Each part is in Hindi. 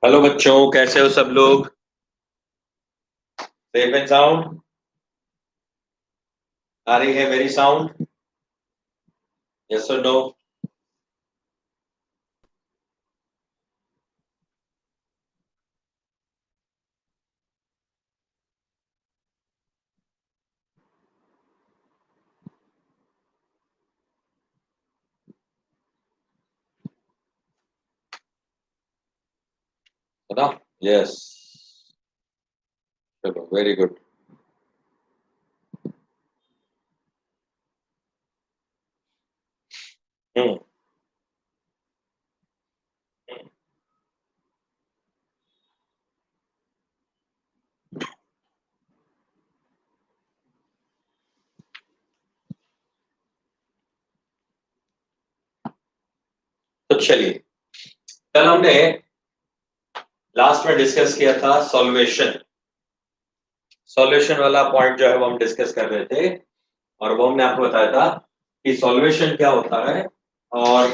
हेलो बच्चों, कैसे हो सब लोग? Safe and sound? आ रही है मेरी साउंड? यस और नो? है ना? यस। चलो, वेरी गुड। हम्म। तो चलिए, कल हमने लास्ट में डिस्कस किया था सॉल्वेशन। सॉल्वेशन वाला पॉइंट जो है वो हम डिस्कस कर रहे थे, और वो हमने आपको बताया था कि सॉल्वेशन क्या होता है और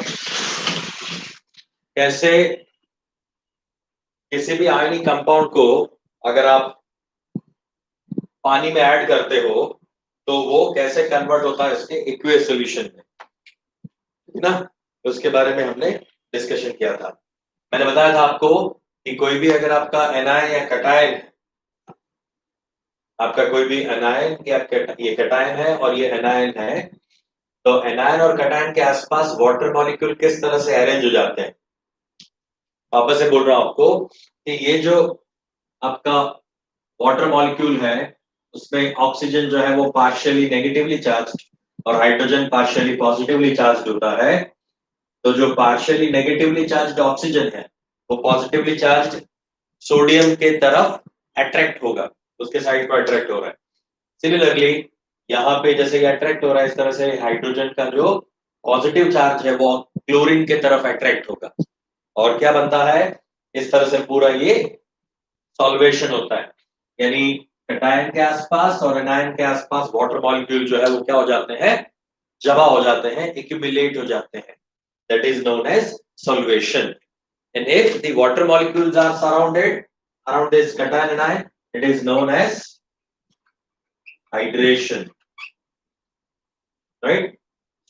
कैसे किसी भी आयनिक कंपाउंड को अगर आप पानी में ऐड करते हो तो वो कैसे कन्वर्ट होता है इसके एक्वियस सॉल्यूशन में, है ना? तो उसके बारे में हमने डिस्कशन किया था। मैंने बताया था आपको कि कोई भी अगर आपका एनायन या कटायन, आपका कोई भी एनायन या ये कटायन है और ये एनायन है, तो एनायन और कटायन के आसपास वाटर मॉलिक्यूल किस तरह से अरेंज हो जाते हैं। वापस से बोल रहा हूं आपको कि ये जो आपका वाटर मॉलिक्यूल है उसमें ऑक्सीजन जो है वो पार्शियली नेगेटिवली चार्ज और हाइड्रोजन पार्शियली पॉजिटिवली चार्ज होता है। तो जो पार्शियली नेगेटिवली चार्ज ऑक्सीजन है वो पॉजिटिवली चार्ज सोडियम के तरफ अट्रैक्ट होगा, उसके साइड पर अट्रैक्ट हो रहा है। सिमिलरली यहाँ पे जैसे ये अट्रैक्ट हो रहा है, इस तरह से हाइड्रोजन का जो पॉजिटिव चार्ज है वो क्लोरीन के तरफ अट्रैक्ट होगा, और क्या बनता है, इस तरह से पूरा ये सॉल्वेशन होता है। यानी कटायन के आसपास और एनायन के आसपास वाटर मॉलिक्यूल जो है वो क्या हो जाते हैं, जमा हो जाते हैं, एक्यूमुलेट हो जाते हैं। That is known as solvation. And if the water molecules are surrounded around this cation anion, it is known as hydration, right?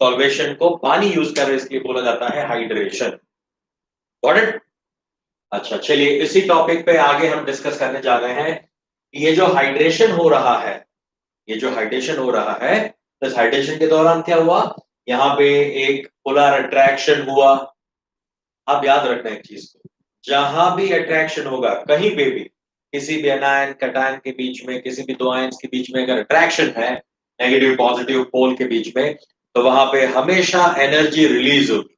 Solvation को पानी यूज कर रहे इसलिए बोला जाता है हाइड्रेशन। Got it? अच्छा, चलिए इसी टॉपिक पे आगे हम डिस्कस करने जा रहे हैं। ये जो हाइड्रेशन हो रहा है, ये जो हाइड्रेशन हो रहा है, तो इस हाइड्रेशन के दौरान क्या हुआ, यहाँ पे एक पोलर अट्रैक्शन हुआ। आप याद रखना एक चीज को, जहां भी अट्रैक्शन होगा कहीं पे भी, किसी भी एनायन कटायन के बीच में, किसी भी दो आयंस के बीच में अगर अट्रैक्शन है, नेगेटिव पॉजिटिव पोल के बीच में, तो वहां पे हमेशा एनर्जी रिलीज होगी।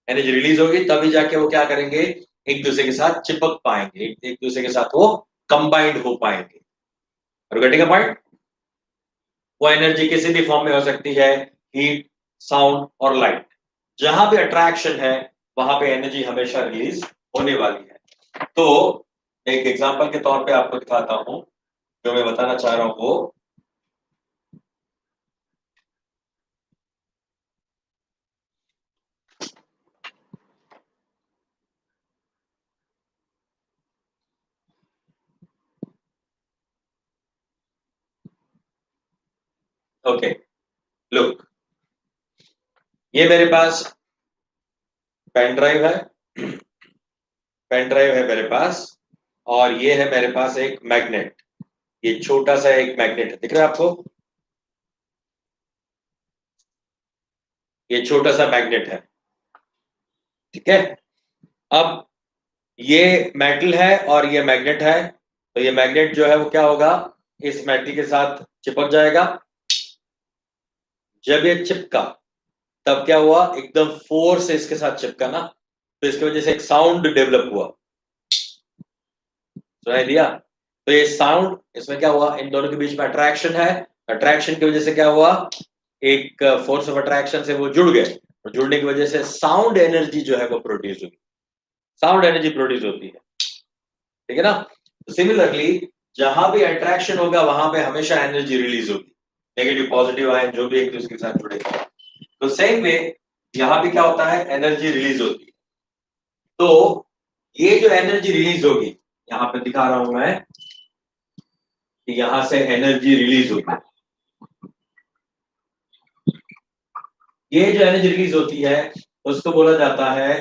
एनर्जी रिलीज होगी तभी जाके वो क्या करेंगे, एक दूसरे के साथ चिपक पाएंगे, एक दूसरे के साथ वो कंबाइंड हो पाएंगे। और गेटिंग अ पॉइंट? वो एनर्जी किसी भी फॉर्म में हो सकती है, हीट, साउंड और लाइट। जहां भी अट्रैक्शन है वहां पे एनर्जी हमेशा रिलीज होने वाली है। तो एक एग्जांपल के तौर पे आपको दिखाता हूं, जो मैं बताना चाह रहा हूं वो, ओके, लुक, ये मेरे पास पेन ड्राइव है, पेन ड्राइव है मेरे पास, और ये है मेरे पास एक मैग्नेट। ये छोटा सा एक मैग्नेट है, दिख रहा है आपको? ये छोटा सा मैग्नेट है, ठीक है? अब ये मेटल है और ये मैग्नेट है, तो ये मैग्नेट जो है वो क्या होगा, इस मेटल के साथ चिपक जाएगा। जब ये चिपका तब क्या हुआ, एकदम फोर्स से इसके साथ चिपका ना, तो इसकी वजह से एक साउंड डेवलप हुआ। सुनाई दिया? तो ये साउंड, इसमें क्या हुआ, इन दोनों के बीच में अट्रैक्शन है, अट्रैक्शन की वजह से क्या हुआ, एक फोर्स ऑफ अट्रैक्शन से वो जुड़ गए, और जुड़ने की वजह से साउंड एनर्जी जो है वो प्रोड्यूस हुई। साउंड एनर्जी प्रोड्यूस होती है, ठीक है ना? सिमिलरली जहां भी अट्रैक्शन होगा वहां पे हमेशा एनर्जी रिलीज होगी, नेगेटिव पॉजिटिव आयन जो भी एक दूसरे के साथ जुड़ेगा। तो सेम वे यहां भी क्या होता है, एनर्जी रिलीज होती है। तो ये जो एनर्जी रिलीज होगी, यहां पे दिखा रहा हूं मैं कि यहां से एनर्जी रिलीज होगी। ये जो एनर्जी रिलीज होती है उसको बोला जाता है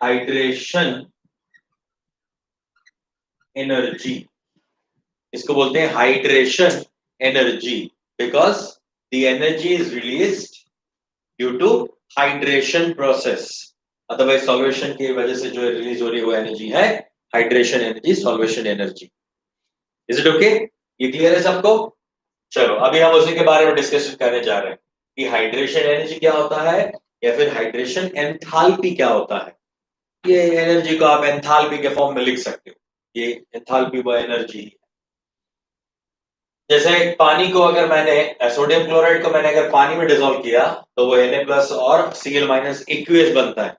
हाइड्रेशन एनर्जी। इसको बोलते हैं hydration energy, because the energy is released due to hydration process. Otherwise solvation की वजह से जो रिलीज हो रही है वो एनर्जी है hydration energy, solvation energy. Is it okay? ये क्लियर है सबको? चलो अभी हम उसी के बारे में डिस्कशन करने जा रहे हैं कि हाइड्रेशन एनर्जी क्या होता है या फिर हाइड्रेशन एंथैल्पी क्या होता है। ये एनर्जी को आप एंथैल्पी के फॉर्म में लिख सकते हो। ये एंथैल्पी वो एनर्जी है। जैसे पानी को अगर मैंने सोडियम क्लोराइड को मैंने अगर पानी में डिसॉल्व किया तो वो Na+ और Cl- एक्यूएस बनता है।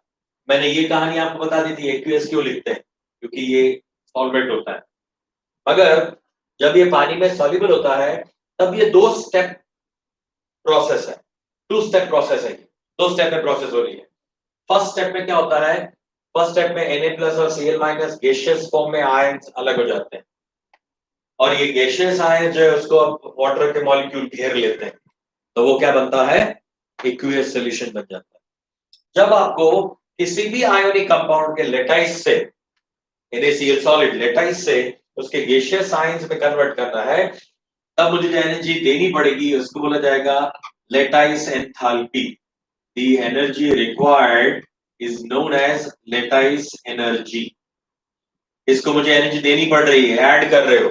मैंने ये कहानी आपको बता दी थी एक्यूएस क्यों लिखते हैं, क्योंकि ये सॉल्वेंट होता है। मगर जब ये पानी में सॉल्युबल होता है तब ये 2 स्टेप प्रोसेस है, 2 स्टेप प्रोसेस है। 2 स्टेप में प्रोसेस हो रही है। फर्स्ट स्टेप में क्या होता है? फर्स्ट स्टेप में Na+ और Cl- गैसियस फॉर्म में आयंस अलग हो जाते हैं और ये गैसियस आयन जो है उसको अब वाटर के मॉलिक्यूल घेर लेते हैं, तो वो क्या बनता है? एक्वियस सॉल्यूशन बन जाता है। जब आपको किसी भी आयोनिक कंपाउंड के लेटाइस से NaCl सॉलिड लेटाइस से उसके गैसियस आयंस में कन्वर्ट करना है, तब मुझे जो एनर्जी देनी पड़ेगी उसको बोला जाएगा lattice enthalpy. The energy required is known as lattice energy. इसको मुझे एनर्जी देनी पड़ रही है, ऐड कर रहे हो,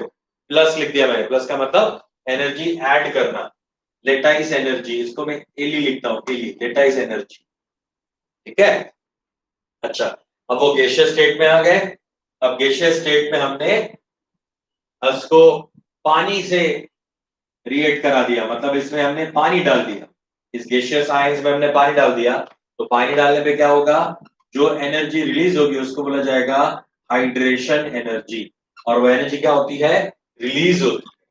प्लस लिख दिया मैंने। प्लस का मतलब एनर्जी ऐड करना, लेटाइस एनर्जी। इसको मैं एली लिखता हूं, एली, लेटाइस एनर्जी। ठीक है? अच्छा, अब वो गैसियस स्टेट में आ गए। अब गैसियस स्टेट में हमने उसको पानी से रिएक्ट करा दिया, मतलब इसमें हमने पानी डाल दिया, इस गैसियस आयंस में हमने पानी डाल दिया। तो पानी डालने पे क्या होगा? जो एनर्जी रिलीज होगी उसको बोला जाएगा हाइड्रेशन एनर्जी। और वो एनर्जी क्या होती है? रिलीज होती है,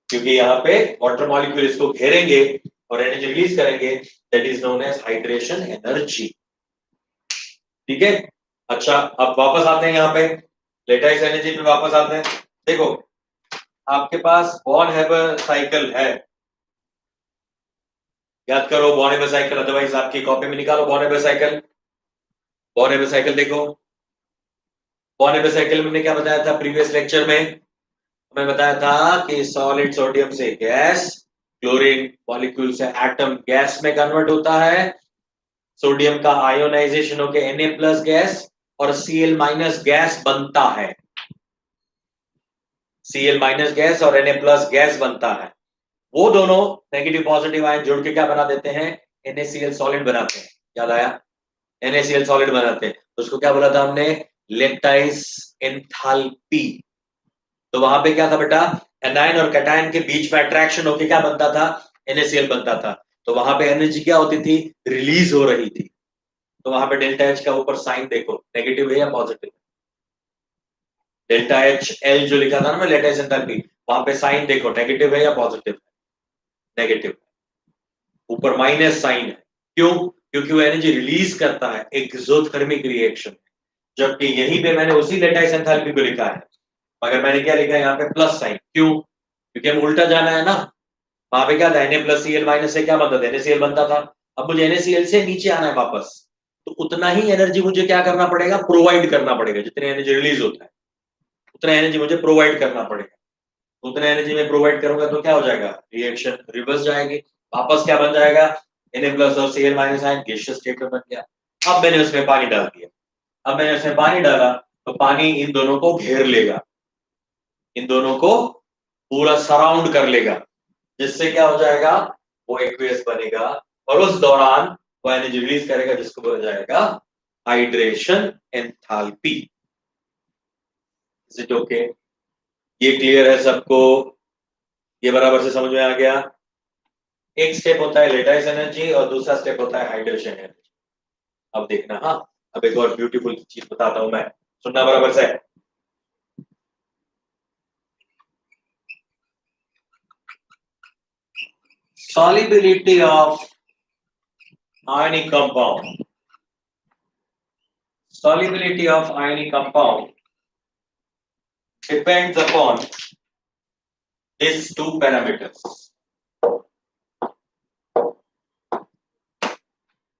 क्योंकि यहाँ पे वाटर मॉलिक्यूल इसको घेरेंगे और एनर्जी रिलीज करेंगे, that is known as hydration energy. ठीक है? अच्छा, अब वापस आते हैं यहाँ पे लेटाइस एनर्जी पे वापस आते हैं। देखो, आपके पास बॉर्न हैबर साइकिल है, याद करो बॉर्न हैबर साइकिल, अदरवाइज आपकी कॉपी में निकालो born Haber cycle. Born Haber cycle देखो, बॉर्न हैबर साइकिल में मैंने क्या बताया था प्रीवियस लेक्चर में? मैं बताया था कि सॉलिड सोडियम से गैस, क्लोरीन मॉलिक्यूल से एटम गैस में कन्वर्ट होता है, सोडियम का आयोनाइजेशन होकर Na+ गैस और Cl- गैस बनता है। Cl- गैस और Na+ गैस बनता है। वो दोनों नेगेटिव पॉजिटिव आयन जुड़ के क्या बना देते हैं? NaCl सॉलिड बनाते हैं। याद आया? NaCl सॉलिड बनाते हैं। उसको क्या बोला था हमने? Lattice enthalpy. तो वहां पे क्या था बेटा? एनायन और कैटायन के बीच में अट्रैक्शन होके क्या बनता था? NaCl बनता था। तो वहां पे एनर्जी क्या होती थी? रिलीज हो रही थी। तो वहां पे डेल्टा H का ऊपर साइन देखो, नेगेटिव है या पॉजिटिव? डेल्टा HL जो लिखा था ना मैं, लेटाइस एंथैल्पी, वहां पे साइन देखो, नेगेटिव है या पॉजिटिव? नेगेटिव। ऊपर माइनस साइन है। क्यों? क्योंकि वो एनर्जी रिलीज करता है एक्सोथर्मिक रिएक्शन। जबकि यहीं पे मैंने उसी लेटाइस एंथैल्पी को लिखा है, मगर मैंने क्या लिखा है यहाँ पे? Plus sign. क्यों? क्योंकि हम उल्टा जाना है ना। वहां पे क्या था? Na+Cl- से क्या बनता था? NaCl बनता था। अब मुझे NaCl से नीचे आना है वापस, तो उतना ही एनर्जी मुझे क्या करना पड़ेगा? प्रोवाइड करना पड़ेगा। जितने एनर्जी रिलीज होता है उतना एनर्जी मुझे प्रोवाइड करना पड़ेगा। उतना एनर्जी में प्रोवाइड करूंगा तो क्या हो जाएगा? रिएक्शन रिवर्स जाएगी, वापस क्या बन जाएगा? Na+ और Cl- आयन गैसियस स्टेट में बन गया। अब मैंने उसमें पानी डाल दिया। अब मैंने उसमें पानी डाला तो पानी इन दोनों को घेर लेगा, इन दोनों को पूरा सराउंड कर लेगा, जिससे क्या हो जाएगा? वो एक्वियस बनेगा और उस दौरान वो एनर्जी रिलीज करेगा, जिसको बोला जाएगा hydration enthalpy. Is it okay? ये क्लियर है सबको? ये बराबर से समझ में आ गया? एक स्टेप होता है लेटाइस एनर्जी और दूसरा स्टेप होता है हाइड्रेशन एनर्जी। अब देखना, हाँ, अब एक और ब्यूटीफुल चीज बताता हूं मैं, सुनना बराबर से। solubility of ionic compound solubility of ionic compound depends upon these two parameters.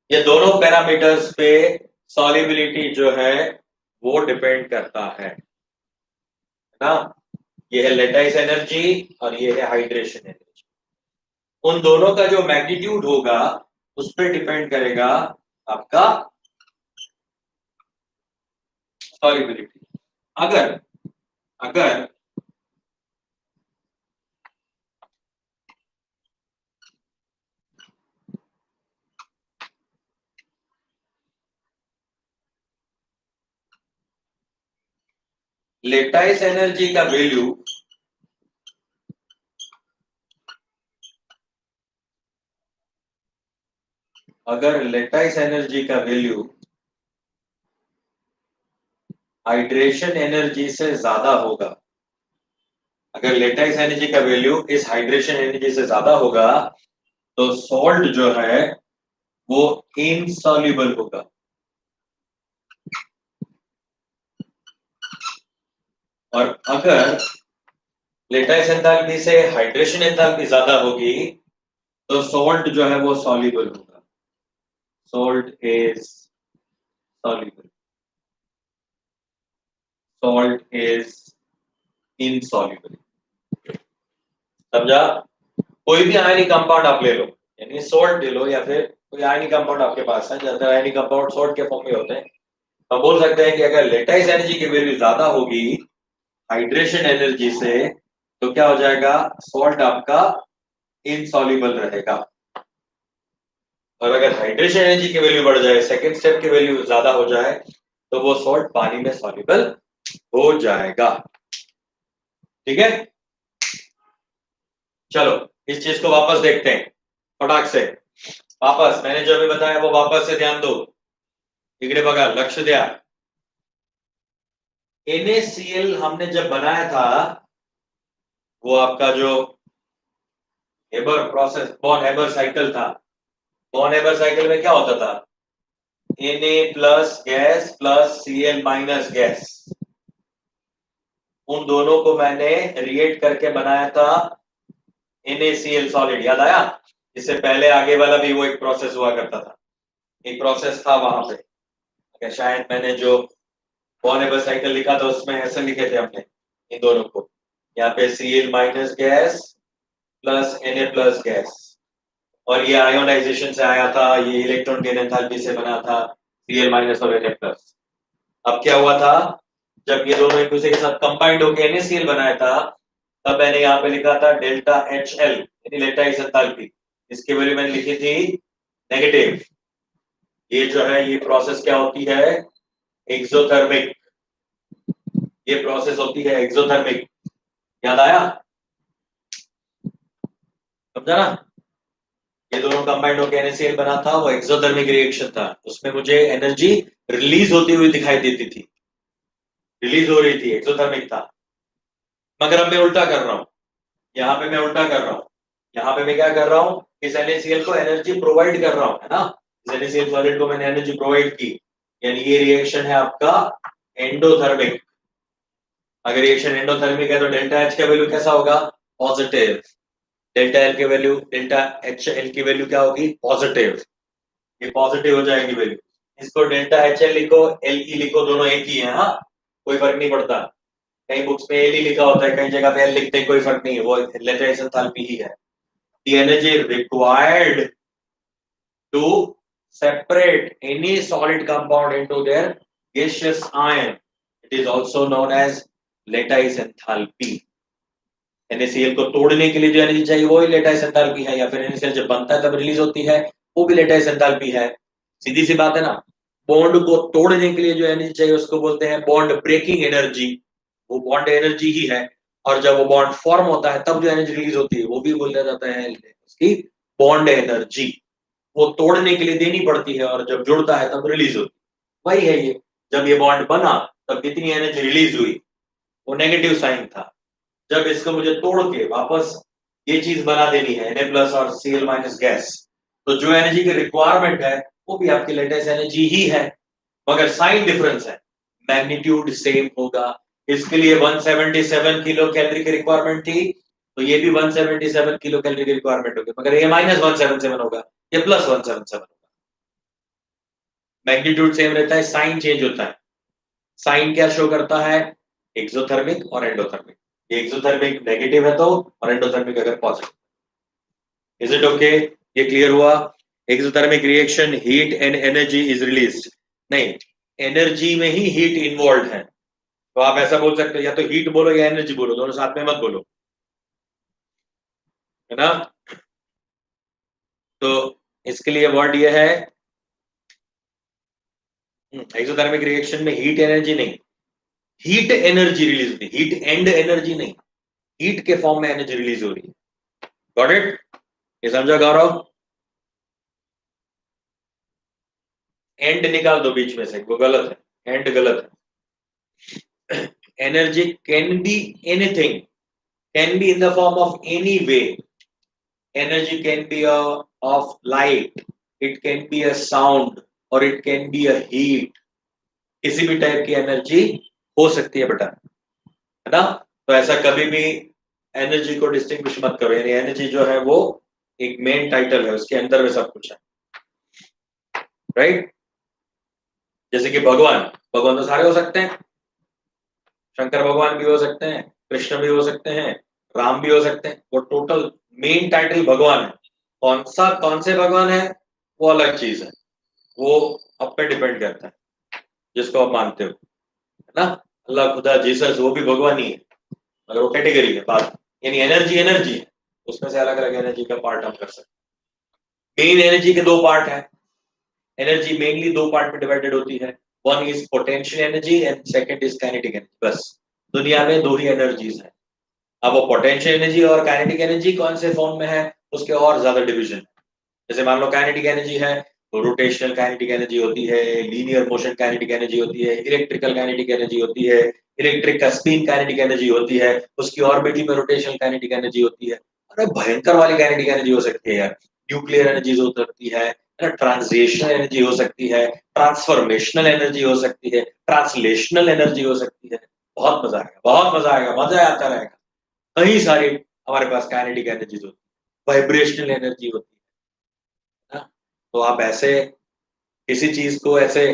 ये दोनों पैरामीटर्स पे solubility जो है वो डिपेंड करता है ना। ये है लेटाइस एनर्जी और ये है हाइड्रेशन एनर्जी। उन दोनों का जो मैग्नीट्यूड होगा उस पर डिपेंड करेगा आपका सॉल्युबिलिटी। अगर अगर लेटाइस एनर्जी का वैल्यू हाइड्रेशन एनर्जी से ज्यादा होगा, अगर लेटाइस एनर्जी का वैल्यू इस हाइड्रेशन एनर्जी से ज्यादा होगा तो सॉल्ट जो है वो इनसॉल्युबल होगा। और अगर लेटाइस एंथैल्पी से हाइड्रेशन एंथैल्पी ज्यादा होगी तो सॉल्ट जो है वो सॉल्युबल होगा। Salt is soluble, salt is insoluble. समझा? कोई भी आयनिक कंपाउंड आप ले लो, यानी सॉल्ट ले लो या फिर कोई आयनिक कंपाउंड आपके पास है, ज्यादा आयनिक कंपाउंड सॉल्ट के फॉर्म में होते हैं, तो बोल सकते हैं कि अगर लेटाइस एनर्जी की वैल्यू ज्यादा होगी हाइड्रेशन एनर्जी से तो क्या हो जाएगा, सॉल्ट आपका इनसॉल्युबल रहेगा। और अगर हाइड्रेशन एनर्जी की वैल्यू बढ़ जाए, सेकंड स्टेप की वैल्यू ज्यादा हो जाए तो वो सॉल्ट पानी में सॉल्युबल हो जाएगा। ठीक है, चलो इस चीज को वापस देखते हैं फटाक से। वापस मैंने जो अभी बताया वो वापस से ध्यान दो, इकड़े बघा, लक्ष्य दिया। NaCl हमने जब बनाया था वो आपका जो हेबर प्रोसेस, बॉन हेबर साइकिल था, बॉन हेबर साइकिल में क्या होता था, Na plus gas plus Cl minus gas, उन दोनों को मैंने रिएक्ट करके बनाया था NaCl सॉलिड। याद आया? इससे पहले आगे वाला भी वो एक प्रोसेस हुआ करता था, एक प्रोसेस था वहां पे। शायद मैंने जो बॉन हेबर साइकिल लिखा था उसमें ऐसे लिखे थे हमने इन दोनों को, यहाँ पे Cl minus gas plus Na plus gas, और ये आयोनाइजेशन से आया था, ये इलेक्ट्रॉन गेन एंथैल्पी से बना था Cl माइनस और Na प्लस। अब क्या हुआ था, जब ये दोनों एक दूसरे के साथ कंबाइंड होकर NaCl बनाया था तब मैंने यहाँ पे लिखा था डेल्टा HL यानी लेटाइस एंथैल्पी, इसकी वैल्यू मैंने लिखी थी नेगेटिव। ये जो है ये प्रोसेस क्या होती है, एक्सोथर्मिक, ये प्रोसेस होती है एक्सोथर्मिक। याद आया? समझा ना? ये दोनों कंबाइंड होकर NaCl बना था, वो एक्सोथर्मिक रिएक्शन था, उसमें मुझे एनर्जी रिलीज होती हुई दिखाई देती थी, रिलीज हो रही थी, एक्सोथर्मिक था। मगर अब मैं उल्टा कर रहा हूं, यहाँ पे मैं उल्टा कर रहा हूं, यहाँ पे मैं क्या कर रहा हूं, इस NaCl को एनर्जी प्रोवाइड कर रहा हूं, है ना। इस NaCl सॉलिड को मैंने एनर्जी प्रोवाइड की, यानी ये रिएक्शन है आपका एंडोथर्मिक। अगर रिएक्शन एंडोथर्मिक है तो डेल्टा H का वैल्यू कैसा होगा, पॉजिटिव। डेल्टा एल की वैल्यू, डेल्टा एच एल की वैल्यू क्या होगी, पॉजिटिव, ये पॉजिटिव हो जाएगी वैल्यू। इसको डेल्टा एच एल लिखो, एल ई लिखो, दोनों एक ही है, हाँ कोई फर्क नहीं पड़ता। कई बुक्स में एल ही लिखा होता है, कई जगह पे एल लिखते हैं, कोई फर्क नहीं है, वो लेटाइस एंथैल्पी ही है। The energy required to separate any solid compound into their gaseous ion, it is also known as lattice enthalpy। NaCl को तोड़ने के लिए जो एनर्जी चाहिए वो ही लेटाइस एंथैल्पी है, या फिर NaCl जब बनता है तब रिलीज होती है वो भी लेटाइस एंथैल्पी है। सीधी सी बात है ना। बॉन्ड को तोड़ने के लिए जो एनर्जी चाहिए उसको बोलते हैं बॉन्ड ब्रेकिंग एनर्जी, वो बॉन्ड एनर्जी ही है। और जब वो बॉन्ड फॉर्म होता है तब जो एनर्जी रिलीज होती है वो भी बोला जाता है उसकी बॉन्ड एनर्जी। वो तोड़ने के लिए देनी पड़ती है और जब जुड़ता है तब रिलीज होती है, वही है ये। जब ये बॉन्ड बना तब कितनी एनर्जी रिलीज हुई, वो नेगेटिव साइन था। जब इसको मुझे तोड़ के वापस ये चीज बना देनी है Na प्लस और Cl माइनस गैस, तो जो एनर्जी की रिक्वायरमेंट है वो भी आपकी लेटेस्ट एनर्जी ही है। मगर साइन डिफरेंस है, मैग्नीट्यूड सेम होगा। इसके लिए 177 किलो कैलोरी की रिक्वायरमेंट थी, तो ये भी 177 किलो कैलोरी की रिक्वायरमेंट होगी, मगर ये -177 होगा, ये +177 होगा। मैग्नीट्यूड सेम रहता है, साइन चेंज होता है। साइन क्या शो करता है, एक्सोथर्मिक और एंडोथर्मिक। ये एक्सोथर्मिक नेगेटिव है तो, और एंडोथर्मिक अगर पॉजिटिव। Is it okay? ये क्लियर हुआ? Exothermic reaction, heat and energy is released. नहीं, एनर्जी में ही हीट इन्वॉल्व है, तो आप ऐसा बोल सकते हो, या तो हीट बोलो या एनर्जी बोलो, दोनों साथ में मत बोलो, है ना? तो इसके लिए वर्ड ये है, एक्सोथर्मिक रिएक्शन में हीट एनर्जी नहीं, हीट एनर्जी रिलीज होती है, हीट एंड एनर्जी नहीं, हीट के फॉर्म में एनर्जी रिलीज हो रही है। Got it? ये समझा गौरव? एंड निकाल दो बीच में से, वो गलत है, एंड गलत है। Energy can be anything, can be in the form of any way. Energy can be of light, it can be a sound, और it can be a heat. किसी भी टाइप की एनर्जी हो सकती है बेटा, है ना? तो ऐसा कभी भी एनर्जी को डिस्टिंग्विश मत करो, यानी एनर्जी जो है वो एक मेन टाइटल है, उसके अंदर में सब कुछ है, राइट? जैसे कि भगवान, भगवान तो सारे हो सकते हैं, शंकर भगवान भी हो सकते हैं, कृष्ण भी हो सकते हैं, राम भी हो सकते हैं, वो टोटल मेन टाइटल भगवान है। कौन से भगवान है वो अलग चीज है, वो आप पे डिपेंड करता है, जिसको आप मानते हो, है ना? अल्लाह, खुदा, जीसस, वो भी भगवान ही है, मगर वो कैटेगरी है बात। यानी एनर्जी एनर्जी है, उसमें से अलग अलग एनर्जी का पार्ट हम कर सकते हैं। मेन एनर्जी के दो पार्ट है, एनर्जी मेनली दो पार्ट में डिवाइडेड होती है, one is potential energy and second is kinetic energy. बस दुनिया में दो ही एनर्जीज है। अब वो पोटेंशियल एनर्जी और काइनेटिक एनर्जी कौन से फॉर्म में है, उसके और ज्यादा डिवीजन। जैसे मान लो काइनेटिक एनर्जी है, तो रोटेशनल काइनेटिक एनर्जी होती है, लीनियर मोशन काइनेटिक एनर्जी होती है, इलेक्ट्रिकल काइनेटिक एनर्जी होती है, इलेक्ट्रिक का स्पिन काइनेटिक एनर्जी होती है, उसकी ऑर्बिटल में रोटेशनल काइनेटिक एनर्जी होती है। अरे भयंकर वाली काइनेटिक एनर्जी हो सकती है यार, न्यूक्लियर एनर्जी हो सकती है, ट्रांसलेशनल एनर्जी हो सकती है, ट्रांसफॉर्मेशनल एनर्जी हो सकती है, ट्रांसलेशनल एनर्जी हो सकती है। बहुत मजा आएगा, बहुत मजा आएगा, मजा आता रहेगा। कई सारी हमारे पास काइनेटिक एनर्जीज होती है, वाइब्रेशनल एनर्जी होती है ना? तो आप ऐसे किसी चीज को ऐसे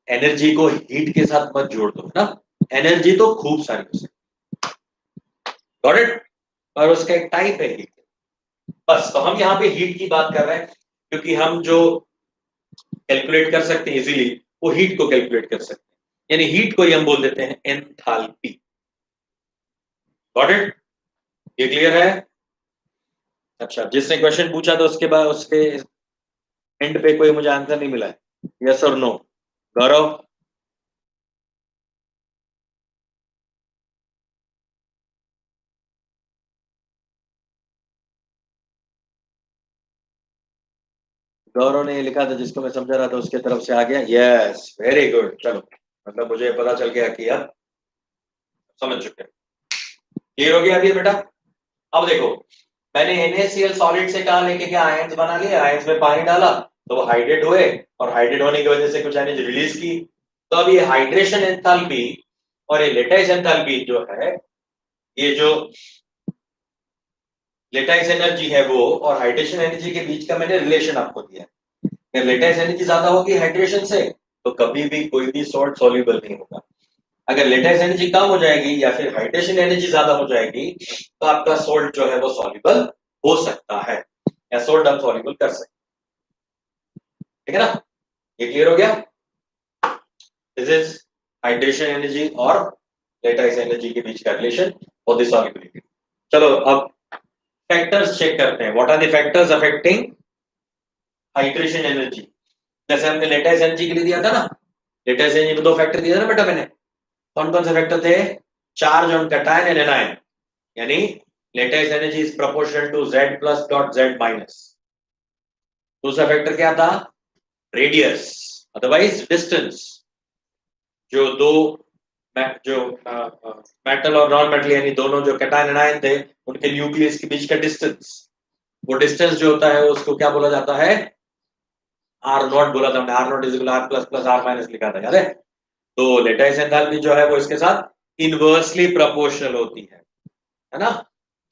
एनर्जी को हीट के साथ मत जोड़ दो, है ना? एनर्जी तो खूब सारी हो सकती है, गॉट इट? और उसका एक टाइप है हीट। बस, तो हम यहाँ पे हीट की बात कर रहे हैं, क्योंकि हम जो कैलकुलेट कर सकते हैं इजीली, वो हीट को कैलकुलेट कर सकते हैं, यानी हीट को ही हम बोल देते हैं एंथैल्पी। Got it? ये क्लियर है? अच्छा, जिसने क्वेश्चन पूछा तो उसके बाद उसके एंड पे कोई मुझे आंसर नहीं मिला है, यस और नो? गौरव? गौरव ने ये लिखा था, जिसको मैं समझा रहा था उसके तरफ से आ गया, यस, वेरी गुड। चलो, मतलब मुझे पता चल गया कि आप समझ चुके हैं। क्लियर हो गया अभी बेटा? अब देखो, मैंने NaCl सॉलिड से कहा लेके क्या आयंस बना लिए, आयंस में पानी डाला तो वो हाइड्रेट हुए, और हाइड्रेट होने की वजह से कुछ एनर्जी रिलीज की। तो अब ये हाइड्रेशन एंथैल्पी और ये लेटाइस एंथैल्पी जो है, ये जो लेटाइस एनर्जी है वो और हाइड्रेशन एनर्जी के बीच का मैंने रिलेशन आपको दिया। अगर लेटाइस एनर्जी ज्यादा होगी हाइड्रेशन से, तो कभी भी कोई भी सॉल्ट सॉल्युबल नहीं होगा। अगर लेटेस्ट एनर्जी कम हो जाएगी या फिर हाइड्रेशन एनर्जी ज्यादा हो जाएगी, तो आपका सोल्ट जो है वो सॉल्युबल हो सकता है, या सोल्ट हम सॉल्युबल कर सकते हैं। ठीक है ना? ये क्लियर हो गया? दिस इज हाइड्रेशन एनर्जी और लेटेस्ट एनर्जी के बीच का रिलेशन और द सॉल्युबिलिटी। चलो अब फैक्टर्स चेक करते हैं, what are the factors affecting hydration energy. जैसे हमने लेटेस्ट एनर्जी के लिए दिया था ना, लेटेस्ट एनर्जी में दो फैक्टर दिया था ना बेटा मैंने, कौन कौन से फैक्टर थे? Charge on cation and anion, यानी latest energy is proportional to Z plus dot Z minus. दूसरा फैक्टर क्या था? Radius, otherwise distance. जो दो जो मेटल और नॉन मेटल यानी दोनों जो कैटायन एनायन थे, उनके न्यूक्लियस के बीच का डिस्टेंस, वो डिस्टेंस जो होता है उसको क्या बोला जाता है? आर नॉट बोला था हमने, r naught is equal r plus plus are minus लिखा था, याद है? तो लेटाइस एंथैल्पी जो है वो इसके साथ इनवर्सली प्रोपोर्शनल होती है ना?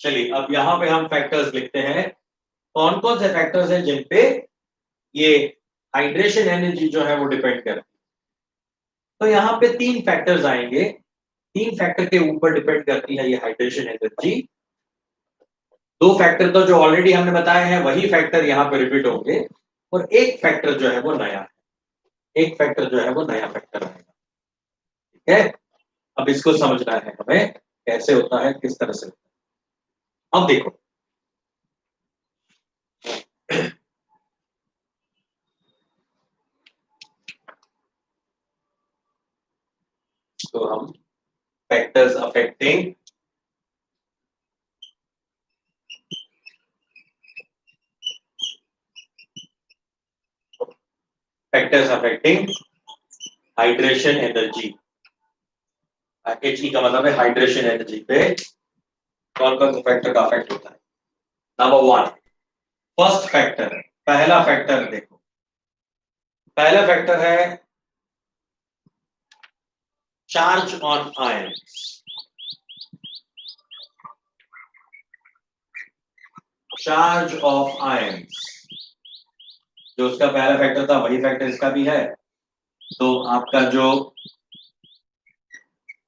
चलिए अब यहां पे हम फैक्टर्स लिखते हैं। कौन कौन से फैक्टर्स हैं जिन पे ये हाइड्रेशन एनर्जी जो है वो डिपेंड करती है? तो यहाँ पे तीन फैक्टर्स आएंगे। तीन फैक्टर के ऊपर डिपेंड करती है ये हाइड्रेशन एनर्जी। दो फैक्टर तो जो ऑलरेडी हमने बताए हैं वही फैक्टर यहाँ पे रिपीट होंगे, और एक फैक्टर जो है वो नया है। एक फैक्टर जो है वो नया फैक्टर आएगा। ठीक है, अब इसको समझना है हमें कैसे होता है, किस तरह से होता है। अब देखो, तो हम factors affecting hydration energy, H का मतलब है हाइड्रेशन एनर्जी पे कौन कौन से फैक्टर का अफेक्ट होता है। नंबर वन, फर्स्ट फैक्टर, पहला फैक्टर देखो, पहला फैक्टर है charge on ions. Charge of ions, जो उसका पहला फैक्टर था वही फैक्टर इसका भी है। तो आपका जो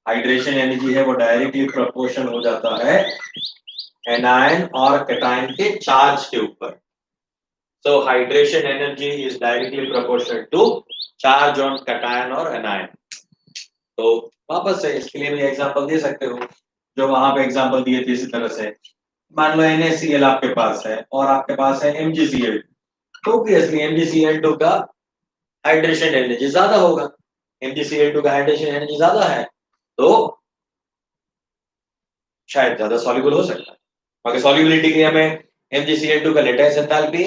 हाइड्रेशन एनर्जी है वो डायरेक्टली प्रोपोर्शन हो जाता है एनायन और कैटायन के चार्ज के ऊपर। So hydration energy is directly proportional to charge on cation और एनायन। तो वापस से इसके लिए भी एग्जांपल दे सकते हो, जो वहां पे एग्जांपल दिए थे इसी तरह से। मान लो NaCl आपके पास है और आपके पास है MgCl, तो ऑब्वियसली MgCl2 का हाइड्रेशन एनर्जी ज्यादा होगा। MgCl2 का हाइड्रेशन एनर्जी ज्यादा है तो शायद ज्यादा सॉल्युबल हो सकता है। मगर सॉल्युबिलिटी के लिए हमें MgCl2 का लेटेस्ट एंथैल्पी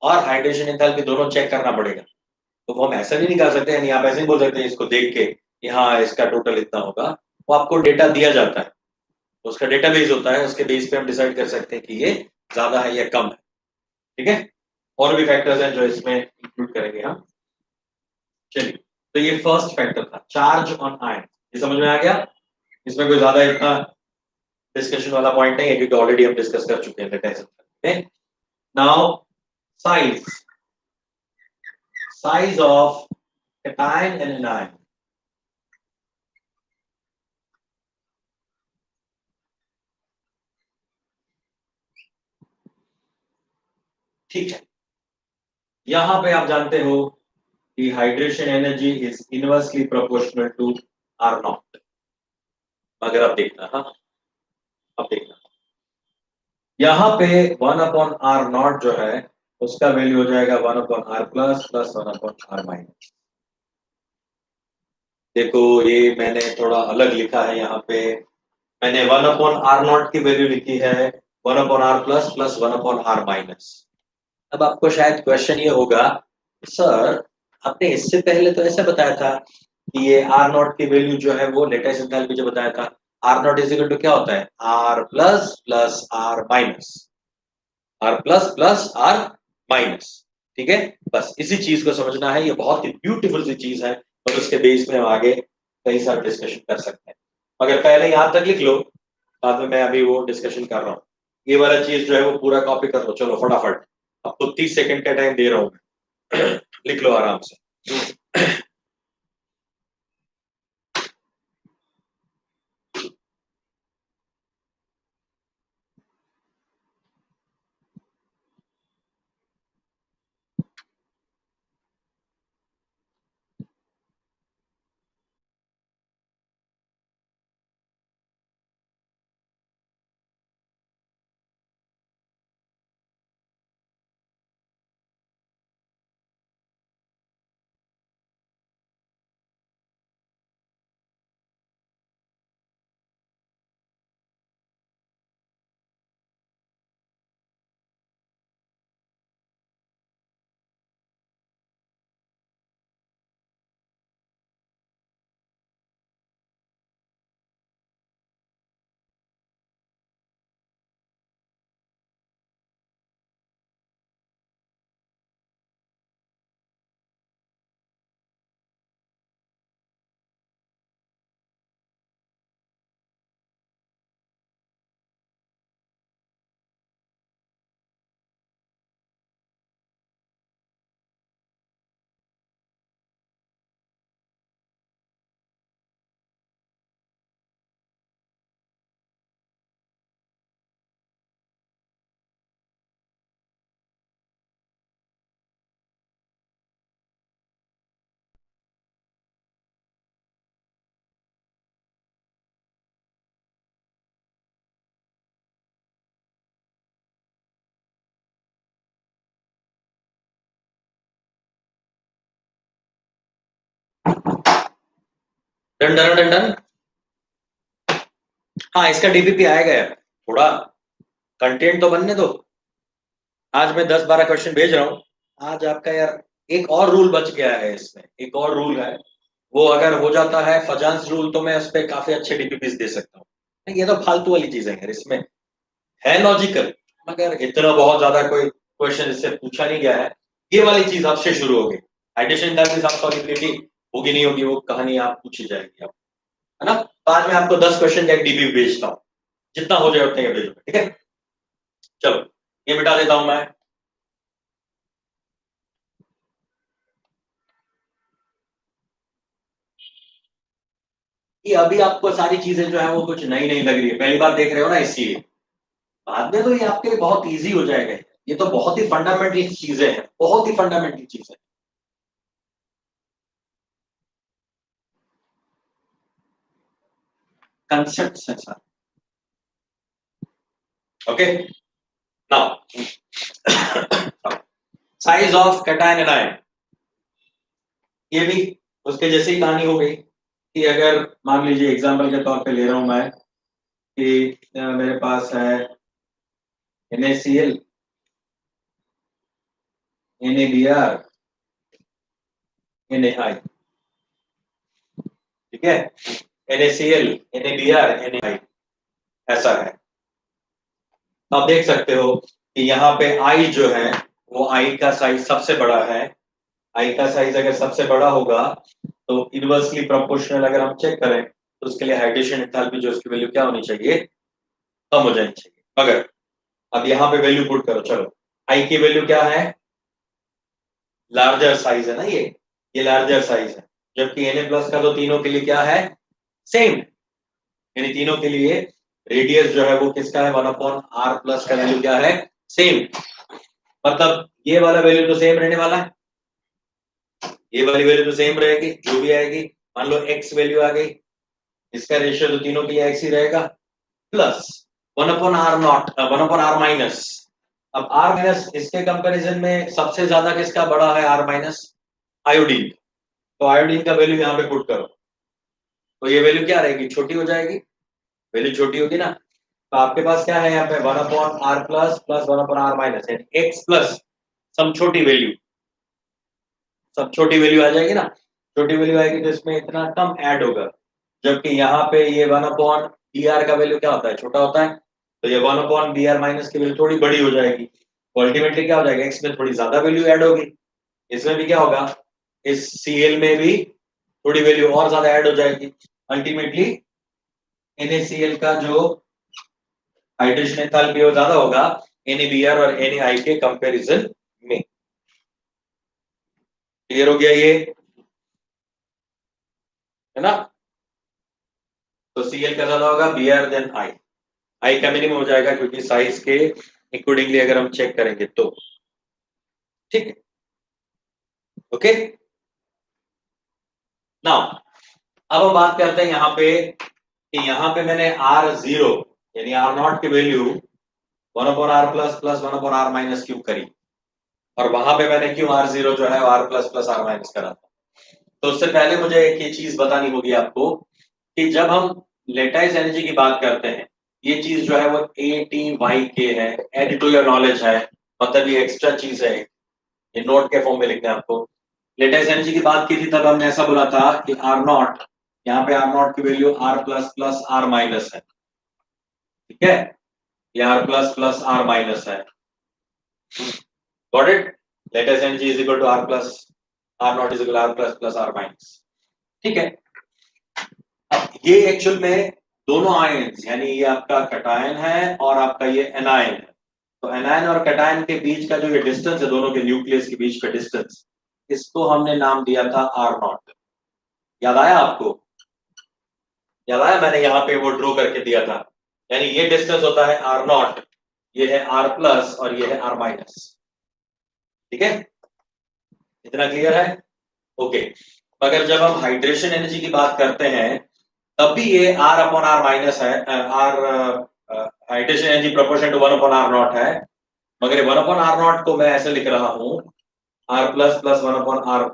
और हाइड्रेशन एंथैल्पी दोनों चेक करना पड़ेगा। तो हम ऐसा भी निकाल सकते हैं, नहीं आप ऐसे ही बोल सकते हैं इसको देख के कि हाँ इसका टोटल इतना होगा। वो आपको डेटा दिया जाता है, उसका डेटाबेस होता है, उसके बेस पे हम डिसाइड कर सकते हैं कि ये ज्यादा है या कम है। ठीक है, और भी फैक्टर्स हैं जो इसमें इंक्लूड करेंगे हम। चलिए, तो ये फर्स्ट फैक्टर था चार्ज ऑन आयन। ये समझ में आ गया? इसमें कोई ज्यादा इतना डिस्कशन वाला पॉइंट नहीं है क्योंकि ऑलरेडी हम डिस्कस कर चुके हैं data. Now size, size of cation and anion। ठीक है, यहां पे आप जानते हो कि hydration energy is inversely proportional to R naught. अगर आप देखना, हाँ अब देखना, यहाँ पे 1/r0 जो है उसका वैल्यू हो जाएगा 1/r plus plus 1/r minus. देखो ये मैंने थोड़ा अलग लिखा है यहाँ पे, मैंने 1/r0 की वैल्यू लिखी है 1/r plus plus 1/r minus. अब आपको शायद क्वेश्चन ये होगा, सर आपने इससे पहले तो ऐसा बताया था कि ये R0 की वैल्यू जो है वो लेटेस्ट एंथैल्पी जो बताया था, R0 इज इक्वल टू क्या होता है, R plus plus R minus, R plus plus R minus. ठीक है, बस इसी चीज को समझना है, ये बहुत ही ब्यूटीफुल सी चीज है और उसके बेस में हम आगे कई सारे डिस्कशन कर सकते हैं। मगर पहले यहाँ तक लिख लो, बाद में मैं अभी वो डिस्कशन कर रहा हूँ। ये वाला चीज जो है वो पूरा कॉपी कर लो, चलो फटाफट। आपको 30 सेकंड का टाइम दे रहा हूँ, लिख लो आराम से। Done done done done. हाँ, इसका डीपीपी आएगा यार, थोड़ा कंटेंट तो बनने दो। आज मैं 10-12 क्वेश्चन भेज रहा हूँ। आज आपका यार एक और रूल बच गया है, इसमें एक और रूल है, वो अगर हो जाता है फजांस रूल तो मैं उस पर काफी अच्छे डीपीपीस दे सकता हूँ। ये तो फालतू वाली चीजें हैं, इसमें है लॉजिकल, मगर इतना बहुत ज्यादा कोई क्वेश्चन इससे पूछा नहीं गया है। ये वाली चीज आपसे शुरू होगी, हाइड्रेशन सॉल्युबिलिटी होगी नहीं होगी वो कहानी आप पूछी जाएगी आप, है ना। बाद में आपको 10 क्वेश्चन का एक डीपी भेजता हूँ, जितना हो जाए उतने भेजो, ठीक है। चलो ये मिटा देता हूं मैं। कि अभी आपको सारी चीजें जो है वो कुछ नई नई लग रही है, पहली बार देख रहे हो ना, इसलिए। बाद में तो ये आपके लिए बहुत इजी हो जाएगा। ये तो बहुत ही फंडामेंटल चीजें हैं, बहुत ही फंडामेंटल चीजें। कंसेप्ट है sir. Okay, now size of cation anion, ये भी उसके जैसे ही कहानी हो गई कि अगर मान लीजिए एग्जांपल के तौर पे ले रहा हूं मैं कि मेरे पास है NaCl, NaBr, NaI, ठीक है। NaCl, NaBr, NaI, ऐसा है। आप देख सकते हो कि यहाँ पे I जो है वो I का साइज सबसे बड़ा है। I का साइज अगर सबसे बड़ा होगा तो इनवर्सली प्रोपोर्शनल अगर हम चेक करें तो उसके लिए हाइड्रेशन एंथैल्पी जो उसकी वैल्यू क्या होनी चाहिए, कम हो जानी चाहिए। मगर अब यहाँ पे वैल्यू पुट करो, चलो I की वैल्यू क्या है, लार्जर साइज है ना, ये लार्जर साइज है, जबकि Na+ का तो तीनों के लिए क्या है, सेम। यानी तीनों के लिए रेडियस जो है वो किसका है, 1/r+ का वैल्यू क्या है, सेम। मतलब ये वाला वैल्यू तो सेम रहने वाला है, ये वाली वैल्यू तो सेम रहेगी जो भी आएगी। मान लो x वैल्यू आ गई, इसका रेशियो तो तीनों के लिए x ही रहेगा, प्लस 1/r0, 1/r-। अब r- इसके कंपैरिजन में सबसे ज्यादा किसका बड़ा है, r-, आयोडीन। तो आयोडीन का वैल्यू यहाँ पे पुट करो, तो ये वैल्यू क्या रहेगी, छोटी हो जाएगी, वैल्यू छोटी होगी ना। तो आपके पास क्या है यहाँ पे 1/r+ plus 1/r-, x plus सब छोटी वैल्यू, सब छोटी वैल्यू आ जाएगी ना। छोटी वैल्यू आएगी तो इसमें इतना कम ऐड होगा, जबकि यहाँ पे ये 1/br का वैल्यू क्या होता है, छोटा होता है। तो ये 1/br- की वैल्यू थोड़ी बड़ी हो जाएगी, अल्टीमेटली क्या हो जाएगा, एक्स में थोड़ी ज्यादा वैल्यू ऐड होगी, इसमें भी क्या होगा, इस Cl में भी थोड़ी वैल्यू और ज्यादा ऐड हो जाएगी। अल्टीमेटली NaCl का जो हाइड्रेशन एंथैल्पी वो ज्यादा होगा NaBr और NaI के कंपैरिजन में। क्लियर हो गया ये, है ना। तो Cl का ज्यादा होगा Br देन I का मिनिमम हो जाएगा, क्योंकि साइज के अकॉर्डिंगली अगर हम चेक करेंगे तो, ठीक है। ओके, नाउ अब हम बात करते हैं यहाँ पे कि यहाँ पे मैंने R0 यानी R0 की वैल्यू 1/r+ प्लस 1/r- क्यों करी, और वहां पे मैंने क्यों R0 जो है R+ प्लस R- करा था। तो उससे पहले मुझे एक ये चीज बतानी होगी आपको कि जब हम लेटाइस एनर्जी की बात करते हैं, ये चीज जो है वो ATYK है, एड टू योर नॉलेज है, मतलब ये एक्स्ट्रा चीज है, ये नोट के फॉर्म में लिखना है आपको। लेटेस्ट एनर्जी की बात की थी तब हमने ऐसा बोला था कि R0, यहाँ पे R0 की वैल्यू R+ प्लस R- है, ठीक है, ये R+ प्लस R- है, got it. Lattice energy is equal to R0 is equal R+ plus R-, ठीक है। अब ये एक्चुअल में दोनों आयन्स, यानी ये आपका कटायन है और आपका ये एनायन है। तो एनायन और कटायन के बीच का जो ये डिस्टेंस है, दोनों के न्यूक्लियस के बीच का डिस्टेंस, इसको हमने नाम दिया था R0। याद आया आपको, याद आया, मैंने यहाँ पे वो ड्रॉ करके दिया था। यानी ये डिस्टेंस होता है R0, ये है R+ और ये है R-, ठीक है, इतना क्लियर है। ओके, मगर जब हम हाइड्रेशन एनर्जी की बात करते हैं तब भी ये R/R- है, R hydration energy proportion to 1/R0 है, मगर 1/R0 को मैं ऐसे लिख रहा हूं R+ प्लस 1/R-।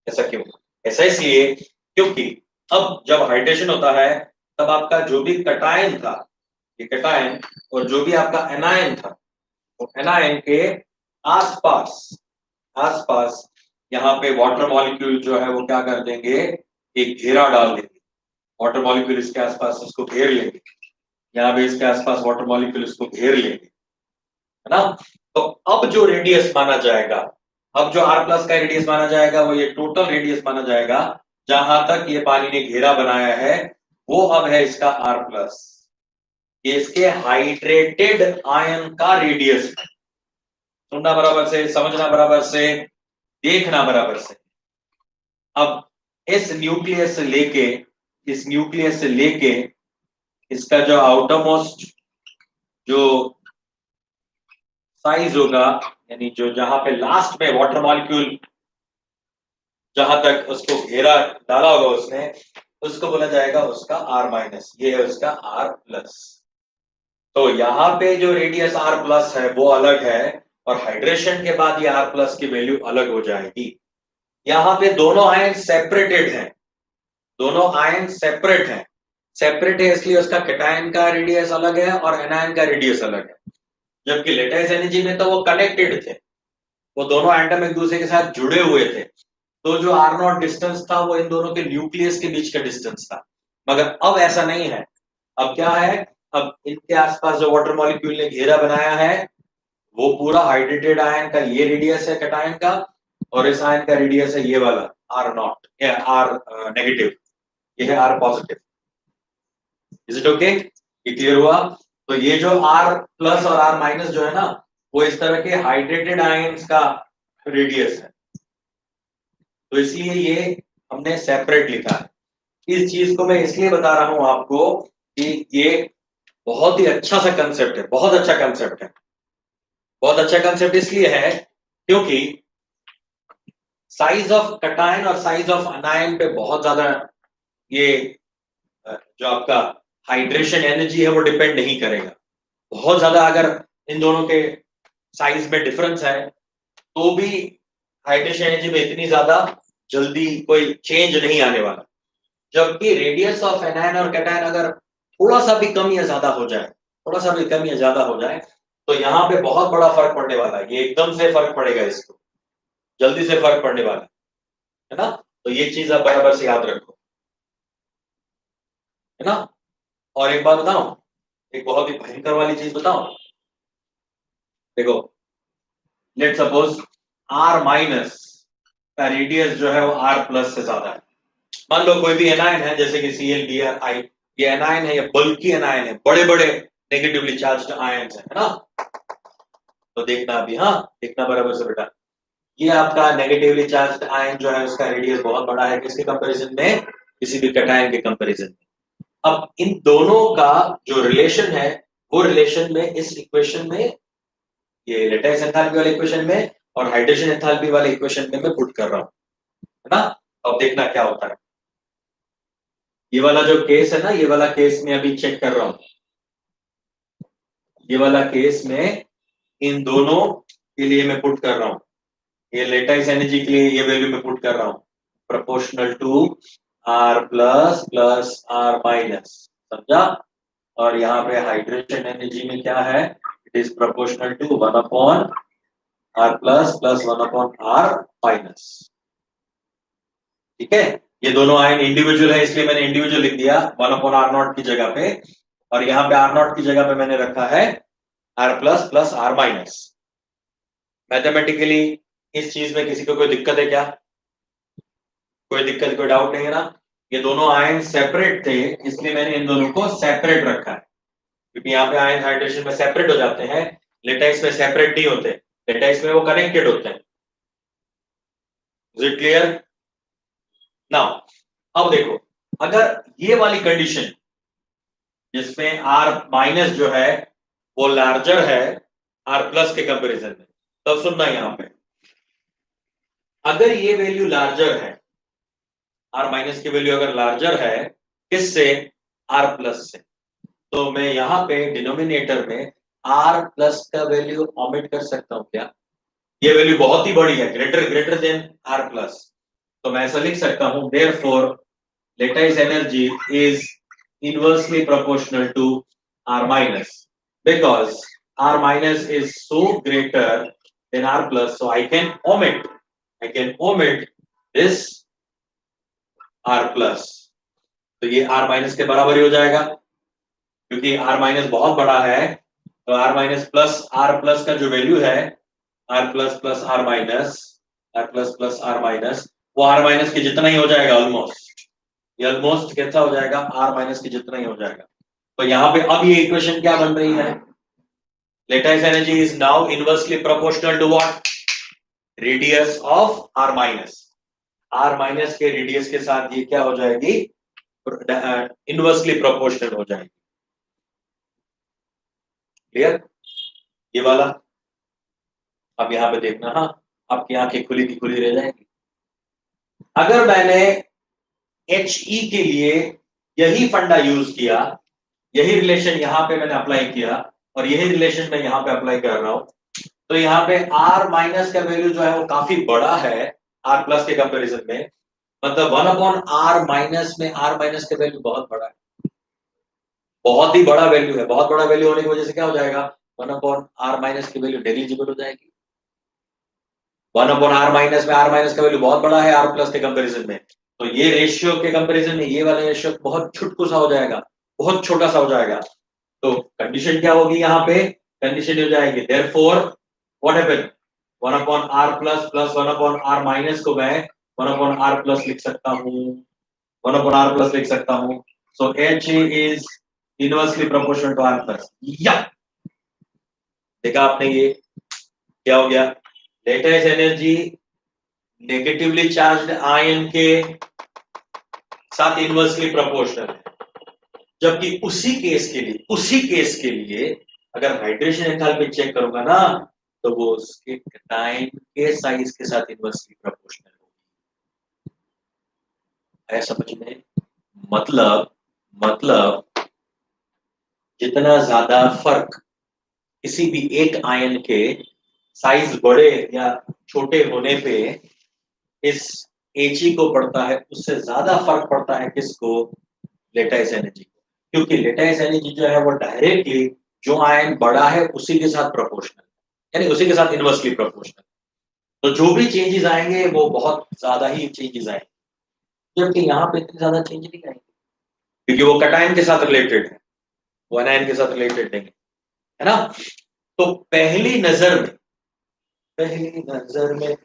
ऐसा क्यों, ऐसा इसलिए क्योंकि अब जब हाइड्रेशन होता है तब आपका जो भी कटायन था, ये कटायन, और जो भी आपका एनायन था, वो एनायन के आसपास आसपास यहाँ पे वाटर मॉलिक्यूल जो है वो क्या कर देंगे, एक घेरा डाल देंगे। वाटर मॉलिक्यूल इसके आसपास इसको घेर लेंगे, यहाँ पे इसके आसपास वाटर मॉलिक्यूल इसको घेर लेंगे, है ना। तो अब जो रेडियस माना जाएगा, अब जो आर प्लस का रेडियस माना जाएगा वो ये टोटल रेडियस माना जाएगा जहां तक ये पानी ने घेरा बनाया है, वो अब है इसका आर प्लस। ये इसके हाइड्रेटेड आयन का रेडियस है। सुनना बराबर से, समझना बराबर से, देखना बराबर से। अब इस न्यूक्लियस से लेके, इस न्यूक्लियस से लेके इसका जो आउटर मोस्ट जो साइज होगा, यानी जो जहां पे लास्ट में वाटर मॉलिक्यूल जहां तक उसको घेरा डाला होगा उसने, उसको बोला जाएगा उसका आर माइनस, ये है उसका आर प्लस। तो यहाँ पे जो रेडियस आर प्लस है वो अलग है, और हाइड्रेशन के बाद ये आर प्लस की वैल्यू अलग हो जाएगी। यहाँ पे दोनों आयन सेपरेटेड हैं, दोनों आयन सेपरेट हैं। सेपरेट है इसलिए उसका कैटायन का रेडियस अलग है और एनायन का रेडियस अलग है। जबकि लेटेस्ट एनर्जी में तो वो कनेक्टेड थे, वो दोनों एटम एक दूसरे के साथ जुड़े हुए थे। तो जो आर नॉट डिस्टेंस था वो इन दोनों के न्यूक्लियस के बीच का डिस्टेंस था। मगर अब ऐसा नहीं है। अब क्या है, अब इनके आसपास जो वाटर मॉलिक्यूल ने घेरा बनाया है वो पूरा हाइड्रेटेड आयन का ये रेडियस है कैटायन का, और इस आयन का रेडियस है ये वाला आर नॉट या आर नेगेटिव, ये है R positive. Is it okay, ये क्लियर हुआ। तो ये जो आर प्लस और आर माइनस जो है ना, वो इस तरह के हाइड्रेटेड आयंस का रेडियस है। तो इसलिए ये हमने सेपरेट लिखा है। इस चीज को मैं इसलिए बता रहा हूं आपको कि ये बहुत ही अच्छा सा कंसेप्ट है, बहुत अच्छा कंसेप्ट है। बहुत अच्छा कंसेप्ट इसलिए है क्योंकि साइज ऑफ कटायन और साइज ऑफ अनायन पे बहुत ज्यादा ये जो आपका हाइड्रेशन एनर्जी है वो डिपेंड नहीं करेगा। बहुत ज्यादा अगर इन दोनों के साइज में डिफरेंस है तो भी हाइड्रेशन एनर्जी में इतनी ज्यादा जल्दी कोई चेंज नहीं आने वाला। जबकि रेडियस ऑफ एनायन और कैटायन अगर थोड़ा सा भी कम या ज्यादा हो जाए, थोड़ा सा भी कम या ज्यादा हो जाए, तो यहाँ पे बहुत बड़ा फर्क पड़ने वाला है। ये एकदम से फर्क पड़ेगा, इसको जल्दी से फर्क पड़ने वाला है ना। तो ये चीज आप बराबर से याद रखो, है ना। और एक बात बताऊं, एक बहुत ही भयंकर वाली चीज बताऊं। देखो, लेट सपोज आर माइनस का रेडियस जो है वो आर प्लस से ज्यादा है। मान लो कोई भी एनायन है जैसे कि Cl Br I, ये एनायन है, ये बल्कि एनायन है, बड़े बड़े नेगेटिवली चार्ज्ड आयंस है ना। तो देखना अभी, हाँ देखना बराबर से बेटा, ये आपका नेगेटिवली चार्ज्ड आयन जो है उसका रेडियस बहुत बड़ा है किसके कंपैरिजन में, किसी भी कैटायन के कंपैरिजन में। अब इन दोनों का जो रिलेशन है वो रिलेशन में इस इक्वेशन में, ये लेटेक्स एंथैल्पी वाले इक्वेशन में और हाइड्रेशन एंथैल्पी वाले इक्वेशन में मैं पुट कर रहा हूं, है ना। अब देखना क्या होता है। ये वाला जो केस है ना, ये वाला केस में अभी चेक कर रहा हूं, ये वाला केस में इन दोनों के लिए मैं पुट कर रहा हूं। ये लेटेक्स एनर्जी के लिए ये वैल्यू मैं पुट कर रहा हूं, proportional to R plus plus are minus, समझा। और यहाँ पे हाइड्रेशन एनर्जी में क्या है, it is proportional to 1 upon R plus plus 1 upon R minus. ठीक है, ये दोनों आयन इंडिविजुअल है इसलिए मैंने इंडिविजुअल लिख दिया 1 अपॉन आर नॉट की जगह पे, और यहाँ पे आर नॉट की जगह पे मैंने रखा है R plus plus are minus. Mathematically इस चीज में किसी को कोई दिक्कत है क्या, कोई दिक्कत कोई डाउट नहीं है ना। ये दोनों आयन सेपरेट थे इसलिए मैंने इन दोनों को सेपरेट रखा है, क्योंकि यहाँ पे आयन हाइड्रेशन में सेपरेट हो जाते हैं, लेटेक्स में सेपरेट नहीं होते, लेटेक्स में वो कनेक्टेड होते हैं। Is it clear now. अब देखो, अगर ये वाली कंडीशन जिसमें आर माइनस जो है वो लार्जर है आर प्लस के कंपैरिजन में, तब सुनना यहां पे, अगर ये वैल्यू लार्जर है, आर माइनस की वैल्यू अगर लार्जर है किससे, आर प्लस से, तो मैं यहां पे डिनोमिनेटर में आर प्लस का वैल्यू ओमिट कर सकता हूं क्या। ये वैल्यू बहुत ही बड़ी है, greater greater than R plus, तो मैं ऐसा लिख सकता हूं, therefore lattice energy is inversely proportional to R minus, because R minus is so greater than R plus, so I can omit this R plus. तो ये R माइनस के बराबर ही हो जाएगा, क्योंकि R माइनस बहुत बड़ा है, तो R माइनस प्लस का जो वैल्यू है, R plus plus R minus, R plus R minus, वो R माइनस के जितना ही हो जाएगा ऑलमोस्ट, ये ऑलमोस्ट कितना हो जाएगा, R माइनस के जितना ही हो जाएगा। तो यहाँ पे अब ये इक्वेशन क्या बन रही है, lattice energy is now inversely proportional to what, radius of R minus. R minus के रेडियस के साथ ये क्या हो जाएगी, इनवर्सली प्रोपोर्शनल हो जाएगी। क्लियर ये वाला? अब यहां पे देखना, हाँ आपकी आंखें खुली की खुली रह जाएगी। अगर मैंने HE के लिए यही फंडा यूज किया, यही रिलेशन यहां पे मैंने अप्लाई किया, और यही रिलेशन मैं यहां पे अप्लाई कर रहा हूं, तो यहाँ पे R माइनस का वैल्यू जो है वो काफी बड़ा है R प्लस के कंपैरिजन में, मतलब 1/R माइनस में R माइनस का वैल्यू बहुत बड़ा है, बहुत ही बड़ा वैल्यू है। बहुत बड़ा वैल्यू होने की वजह से क्या हो जाएगा, 1/R माइनस की वैल्यू नेग्लिजिबल हो जाएगी। 1/R माइनस में R माइनस का वैल्यू बहुत बड़ा है R प्लस के कंपैरिजन में, तो ये रेशियो के कंपैरिजन में ये वाला रेशियो बहुत छुटकू सा हो जाएगा, बहुत छोटा सा हो जाएगा। तो कंडीशन क्या होगी यहाँ पे, कंडीशन हो जाएगी therefore what happened, 1/R plus plus 1/R minus को मैं 1/R प्लस लिख सकता हूँ, 1/R प्लस लिख सकता हूँ। So H is inversely proportional to R plus. या देखा आपने, ये क्या हो गया, lattice energy negatively charged ion के साथ इनवर्सली प्रोपोर्शनल है, जबकि उसी केस के लिए अगर हाइड्रेशन एंथैल्पी चेक करूंगा ना, तो वो उसके कैटायन के साइज के साथ इनवर्सली प्रोपोर्शनल होगी। है समझ में? मतलब जितना ज्यादा फर्क किसी भी एक आयन के साइज बड़े या छोटे होने पे इस He को पड़ता है, उससे ज्यादा फर्क पड़ता है किसको, लेटाइस एनर्जी को, क्योंकि लेटाइस एनर्जी जो है वो डायरेक्टली जो आयन बड़ा है उसी के साथ प्रोपोर्शनल, यानी उसी के साथ इनवर्सली प्रोपोर्शनल। तो जो भी चेंजेस आएंगे वो बहुत ज्यादा ही चेंजेस आएंगे, जबकि यहाँ पे इतनी ज्यादा चेंज नहीं आएंगे, क्योंकि वो कैटायन के साथ रिलेटेड है, वो एनायन के साथ रिलेटेड नहीं है ना। तो पहली नजर में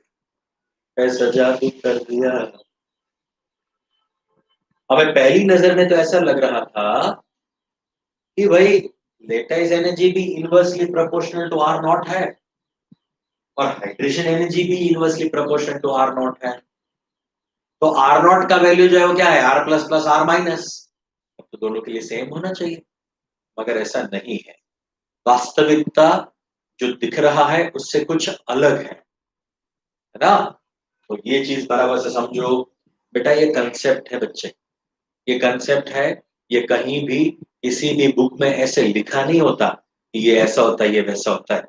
ऐसा जादू कर दिया, हमें पहली नजर में तो ऐसा लग रहा था कि भाई लेटाइस एनर्जी भी inversely proportional to R naught है, और हाइड्रेशन एनर्जी भी inversely proportional to R naught है। तो आर नॉट का वैल्यू जो है वो क्या है, R plus plus are minus, तो दोनों के लिए सेम होना चाहिए, मगर ऐसा नहीं है। वास्तविकता जो दिख रहा है उससे कुछ अलग है ना। तो ये चीज बराबर से समझो बेटा, ये कंसेप्ट है बच्चे, ये कंसेप्ट है, ये कहीं भी किसी भी बुक में ऐसे लिखा नहीं होता कि ये ऐसा होता है, ये वैसा होता है।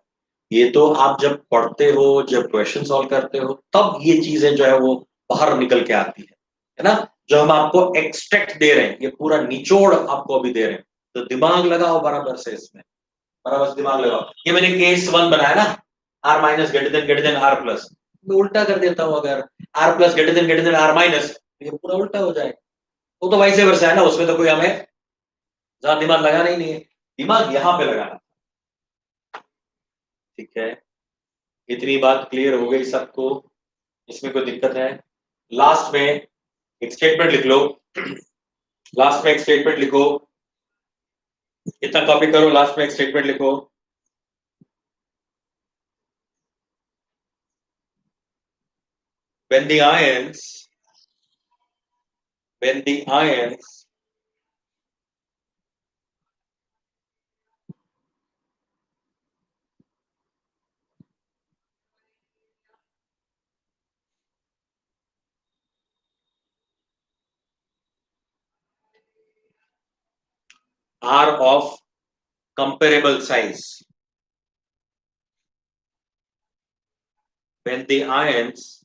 ये तो आप जब पढ़ते हो, जब क्वेश्चन सॉल्व करते हो, तब ये चीजें जो है वो बाहर निकल के आती है ना। जो हम आपको एक्सट्रैक्ट दे रहे हैं, ये पूरा निचोड़ आपको अभी दे रहे हैं, तो दिमाग लगाओ बराबर से इसमें, बराबर से दिमाग लगाओ। ये मैंने केस 1 बनाया ना, R minus greater than R plus, मैं उल्टा कर देता हूं, अगर R plus greater than R minus, ये पूरा उल्टा हो जाएगा। वो तो वैसे वर्षा है ना, उसमें तो कोई हमें ज्यादा दिमाग लगाना ही नहीं है, दिमाग यहाँ पे लगाना। ठीक है, इतनी बात क्लियर हो गई सबको, इसमें कोई दिक्कत है? लास्ट में एक स्टेटमेंट लिख लो, लास्ट में एक स्टेटमेंट लिखो, इतना कॉपी करो, लास्ट में एक स्टेटमेंट लिखो। when the ions when the ions are of comparable size, when the ions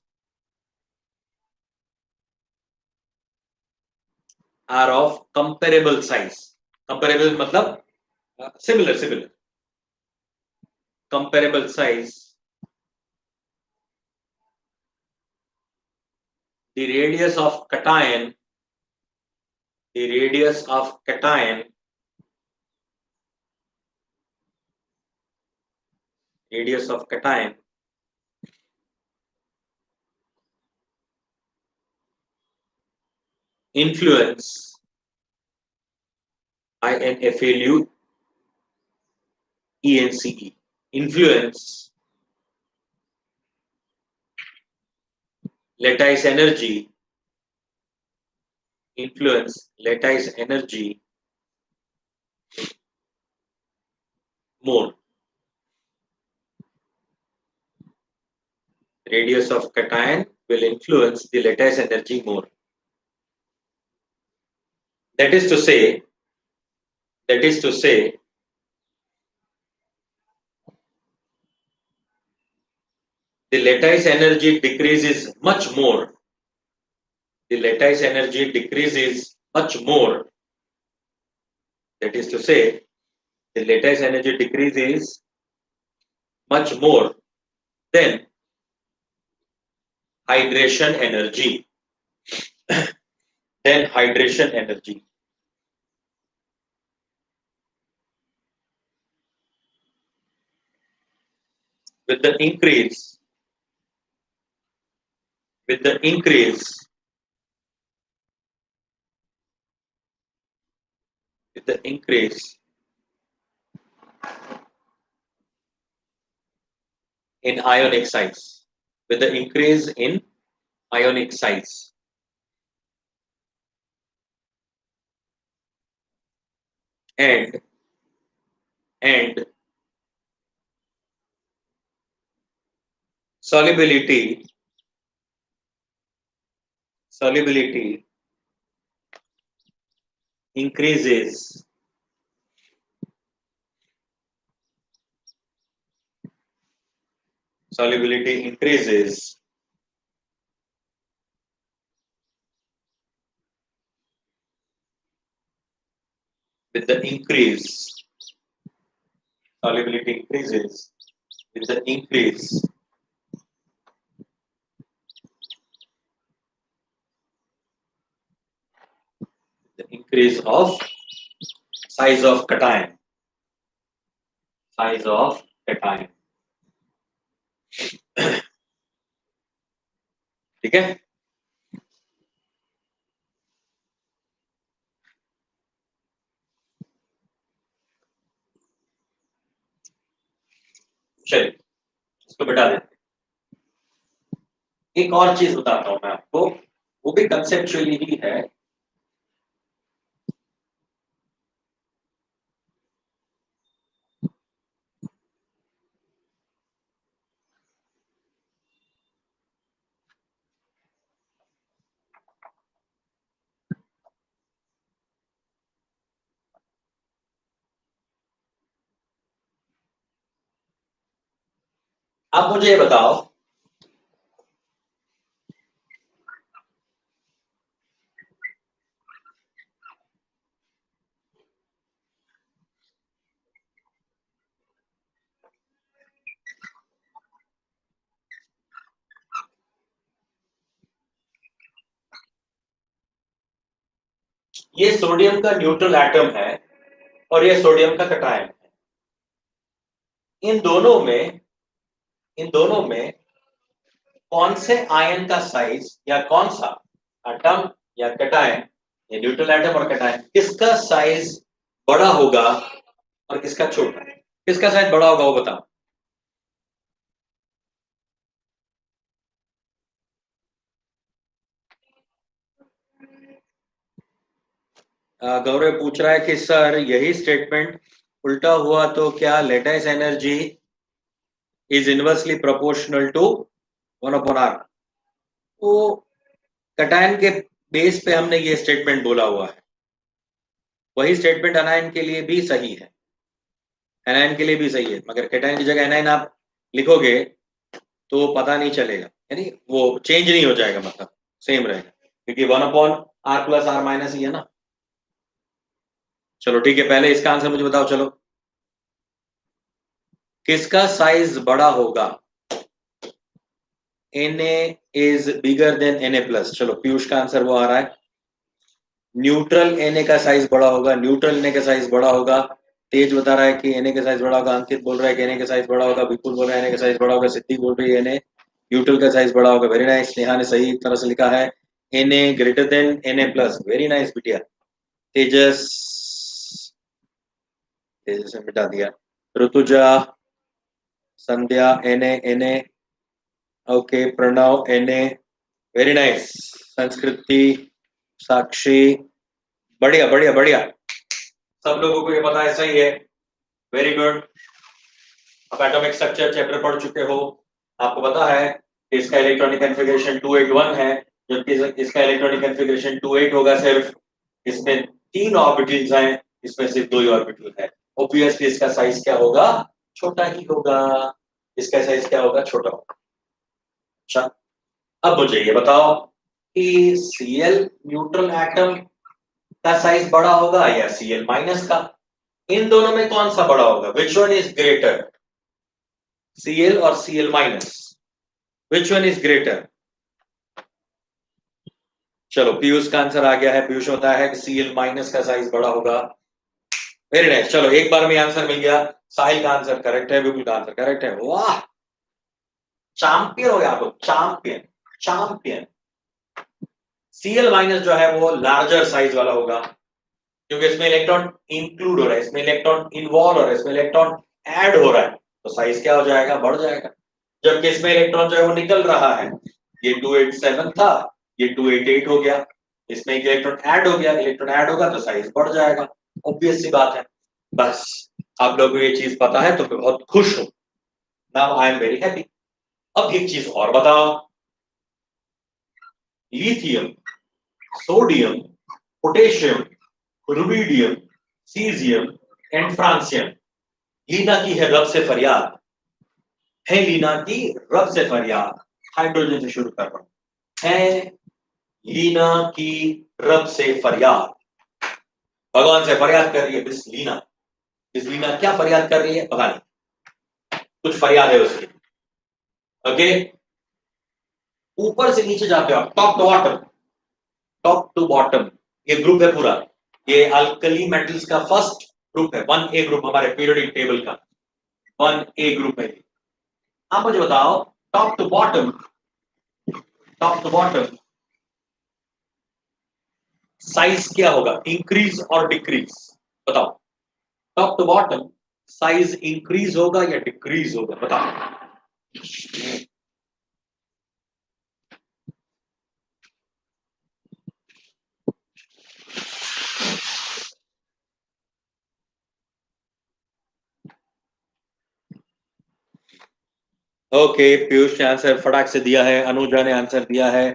are of comparable size. Comparable मतलब similar. Comparable size. The radius of cation. The radius of cation. Radius of cation influence INFLU ENCE influence lattice energy more. Radius of cation will influence the lattice energy more. That is to say, the lattice energy decreases much more. The lattice energy decreases much more. That is to say, the lattice energy decreases much more than hydration energy. With the increase in ionic size. With the increase in ionic size. And solubility increases with the increase of size of cation. ठीक है? चलिए इसको बिठा देते हैं। एक और चीज बताता हूं मैं आपको, वो भी कंसेप्चुअली ही है। आप मुझे ये बताओ, ये सोडियम का न्यूट्रल एटम है और ये सोडियम का कटायन है। इन दोनों में कौन से आयन का साइज या कौन सा एटम या कटायन, ये न्यूट्रल एटम और कटायन, किसका साइज बड़ा होगा और किसका छोटा? किसका साइज बड़ा होगा वो बताओ। गौरव पूछ रहा है कि सर यही स्टेटमेंट उल्टा हुआ तो क्या lattice energy is inversely proportional to 1/r? तो कटायन के बेस पे हमने ये स्टेटमेंट बोला हुआ है, वही स्टेटमेंट अनायन के लिए भी सही है। एनायन के लिए भी सही है, मगर कटायन की जगह एनायन आप लिखोगे तो पता नहीं चलेगा, यानी वो चेंज नहीं हो जाएगा, मतलब सेम रहेगा, क्योंकि 1/r + r - ही है ना। चलो ठीक है, पहले इसका आंसर मुझे बताओ। चलो, किसका साइज बड़ा होगा? Na is bigger than Na+। चलो पीयूष का आंसर वो आ रहा है, न्यूट्रल Na का साइज बड़ा होगा, न्यूट्रल Na का साइज बड़ा होगा। तेज बता रहा है कि Na का साइज बड़ा होगा, अंकित बोल रहा है कि Na का साइज बड़ा होगा, विपुल बोल रहा है Na का साइज बड़ा होगा, सिद्धि बोल रही है Na न्यूट्रल का साइज बड़ा होगा। वेरी नाइस, नेहा ने सही तरह से लिखा है Na greater than Na+। Very nice बिटिया। तेजस, तेजस ने मिटा दिया। Rutuja, Sandhya Na okay, Pranav Na very nice. Sanskriti, Sakshi, बढ़िया बढ़िया बढ़िया, सब लोगों को ये पता है, सही है, वेरी गुड। अब एटॉमिक स्ट्रक्चर चैप्टर पढ़ चुके हो, आपको पता है कि इसका इलेक्ट्रॉनिक कॉन्फ़िगरेशन 281 है, जबकि इसका इलेक्ट्रॉनिक कॉन्फ़िगरेशन 28 होगा सिर्फ। इसमें 3 ऑर्बिटल्स हैं, इसमें सिर्फ 2 ही ऑर्बिटल है। ऑब्वियसली इसका साइज क्या होगा? छोटा ही होगा। इसका साइज क्या होगा? छोटा होगा। अच्छा, अब मुझे ये बताओ कि Cl न्यूट्रल एटम का साइज बड़ा होगा या Cl- का? इन दोनों में कौन सा बड़ा होगा? Which one is greater? Cl और Cl-, which one is greater? चलो पीयूष का आंसर आ गया है, पीयूष होता है कि Cl- का साइज बड़ा होगा। वेरी नाइस, चलो एक बार में आंसर मिल गया। साहिल का आंसर करेक्ट है, विपुल का आंसर करेक्ट है। वाह, चैंपियन हो गया आप लोग, चैंपियन चैंपियन। Cl- जो है वो लार्जर साइज वाला होगा, क्योंकि इसमें इलेक्ट्रॉन इंक्लूड हो रहा है, इसमें इलेक्ट्रॉन इन्वॉल्व हो रहा है, इसमें इलेक्ट्रॉन ऐड हो रहा है, तो साइज क्या हो जाएगा? बढ़ जाएगा। जबकि इसमें इलेक्ट्रॉन जो है वो निकल रहा है, ये 287 था, ये 288 हो गया, इसमें एक इलेक्ट्रॉन ऐड हो गया, इलेक्ट्रॉन ऐड होगा तो साइज बढ़ जाएगा। ऑब्वियस सी बात है। बस आप लोगों को ये चीज पता है तो मैं बहुत खुश हूं। Now I am very happy. अब एक चीज और बताओ, lithium, sodium, potassium, rubidium, caesium and francium, लीना की है रब से फरियाद, है लीना की रब से फरियाद। हाइड्रोजन से शुरू कर रहा हूं। है लीना की रब से फरियाद, भगवान से फरियाद कर रही है मिस लीना। मिस लीना क्या फरियाद कर रही है पता नहीं, कुछ फरियाद है उसकी। ओके, ऊपर से नीचे जाते हो आप, top to bottom, top to bottom ये ग्रुप है पूरा, ये अल्कली मेटल्स का फर्स्ट ग्रुप है, 1A ग्रुप हमारे पीरियोडिक टेबल का 1A ग्रुप है। आप मुझे बताओ, top to bottom, top to bottom size क्या होगा? इंक्रीज और डिक्रीज? बताओ, top to bottom size increase होगा या डिक्रीज होगा? बताओ। ओके, पीयूष ने आंसर फटाक से दिया है, अनुजा ने आंसर दिया है,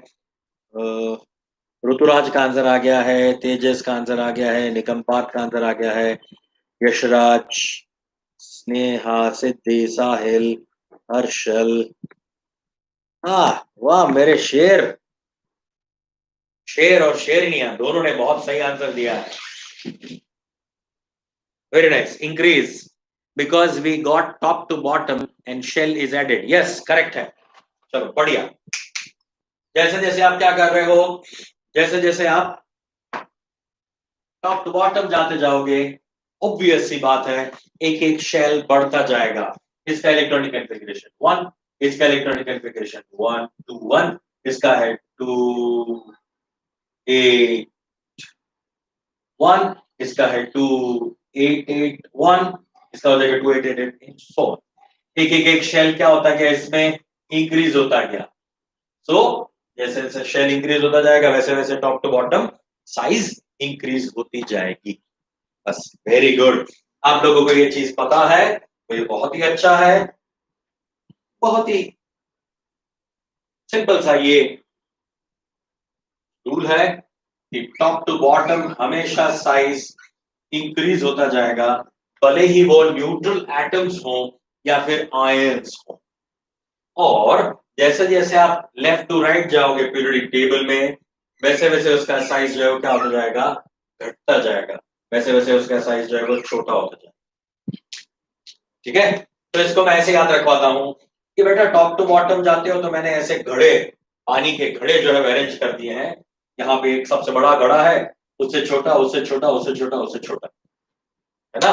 ऋतुराज का आंसर आ गया है, तेजस का आंसर आ गया है, निकम्पात का आंसर आ गया है, यशराज, स्नेहा, सिद्धि, साहिल, हर्षल। हाँ, वाह मेरे शेर, शेर और शेरनिया दोनों ने बहुत सही आंसर दिया है। Very nice, increase because we got top to bottom and shell is added. Yes correct है। चलो बढ़िया, जैसे जैसे आप क्या कर रहे हो, जैसे जैसे आप टॉप टू बॉटम जाते जाओगे, ऑब्वियस सी बात है, एक एक शेल बढ़ता जाएगा। इसका इलेक्ट्रॉनिक कॉन्फ़िगरेशन 1, इसका इलेक्ट्रॉनिक कॉन्फ़िगरेशन 1 2 1, इसका है 2 8 1, इसका है 2 8 8 1, इसका हो जाएगा 2 8 8 8 4। एक एक एक शेल क्या होता गया इसमें? इंक्रीज होता गया। सो जैसे जैसे शेल इंक्रीज होता जाएगा वैसे वैसे top to bottom size increase होती जाएगी। बस, वेरी गुड, आप लोगों को ये चीज पता है तो ये बहुत ही अच्छा है। बहुत ही सिंपल सा ये रूल है कि टॉप टू बॉटम हमेशा साइज इंक्रीज होता जाएगा, भले ही वो न्यूट्रल एटम्स हो या फिर आयंस हो। और जैसे जैसे आप लेफ्ट टू राइट जाओगे पीरियोडिक टेबल में, वैसे वैसे उसका साइज जो है वो क्या होता जाएगा? घटता जाएगा। वैसे वैसे उसका साइज जो है वो छोटा होता जाए। ठीक है, तो इसको मैं ऐसे याद रखवाता हूं कि बेटा टॉप टू बॉटम जाते हो तो मैंने ऐसे घड़े, पानी के घड़े जो है अरेंज कर दिए हैं। यहाँ पे एक सबसे बड़ा घड़ा है, उससे छोटा, उससे छोटा, उससे छोटा, उससे छोटा, है ना।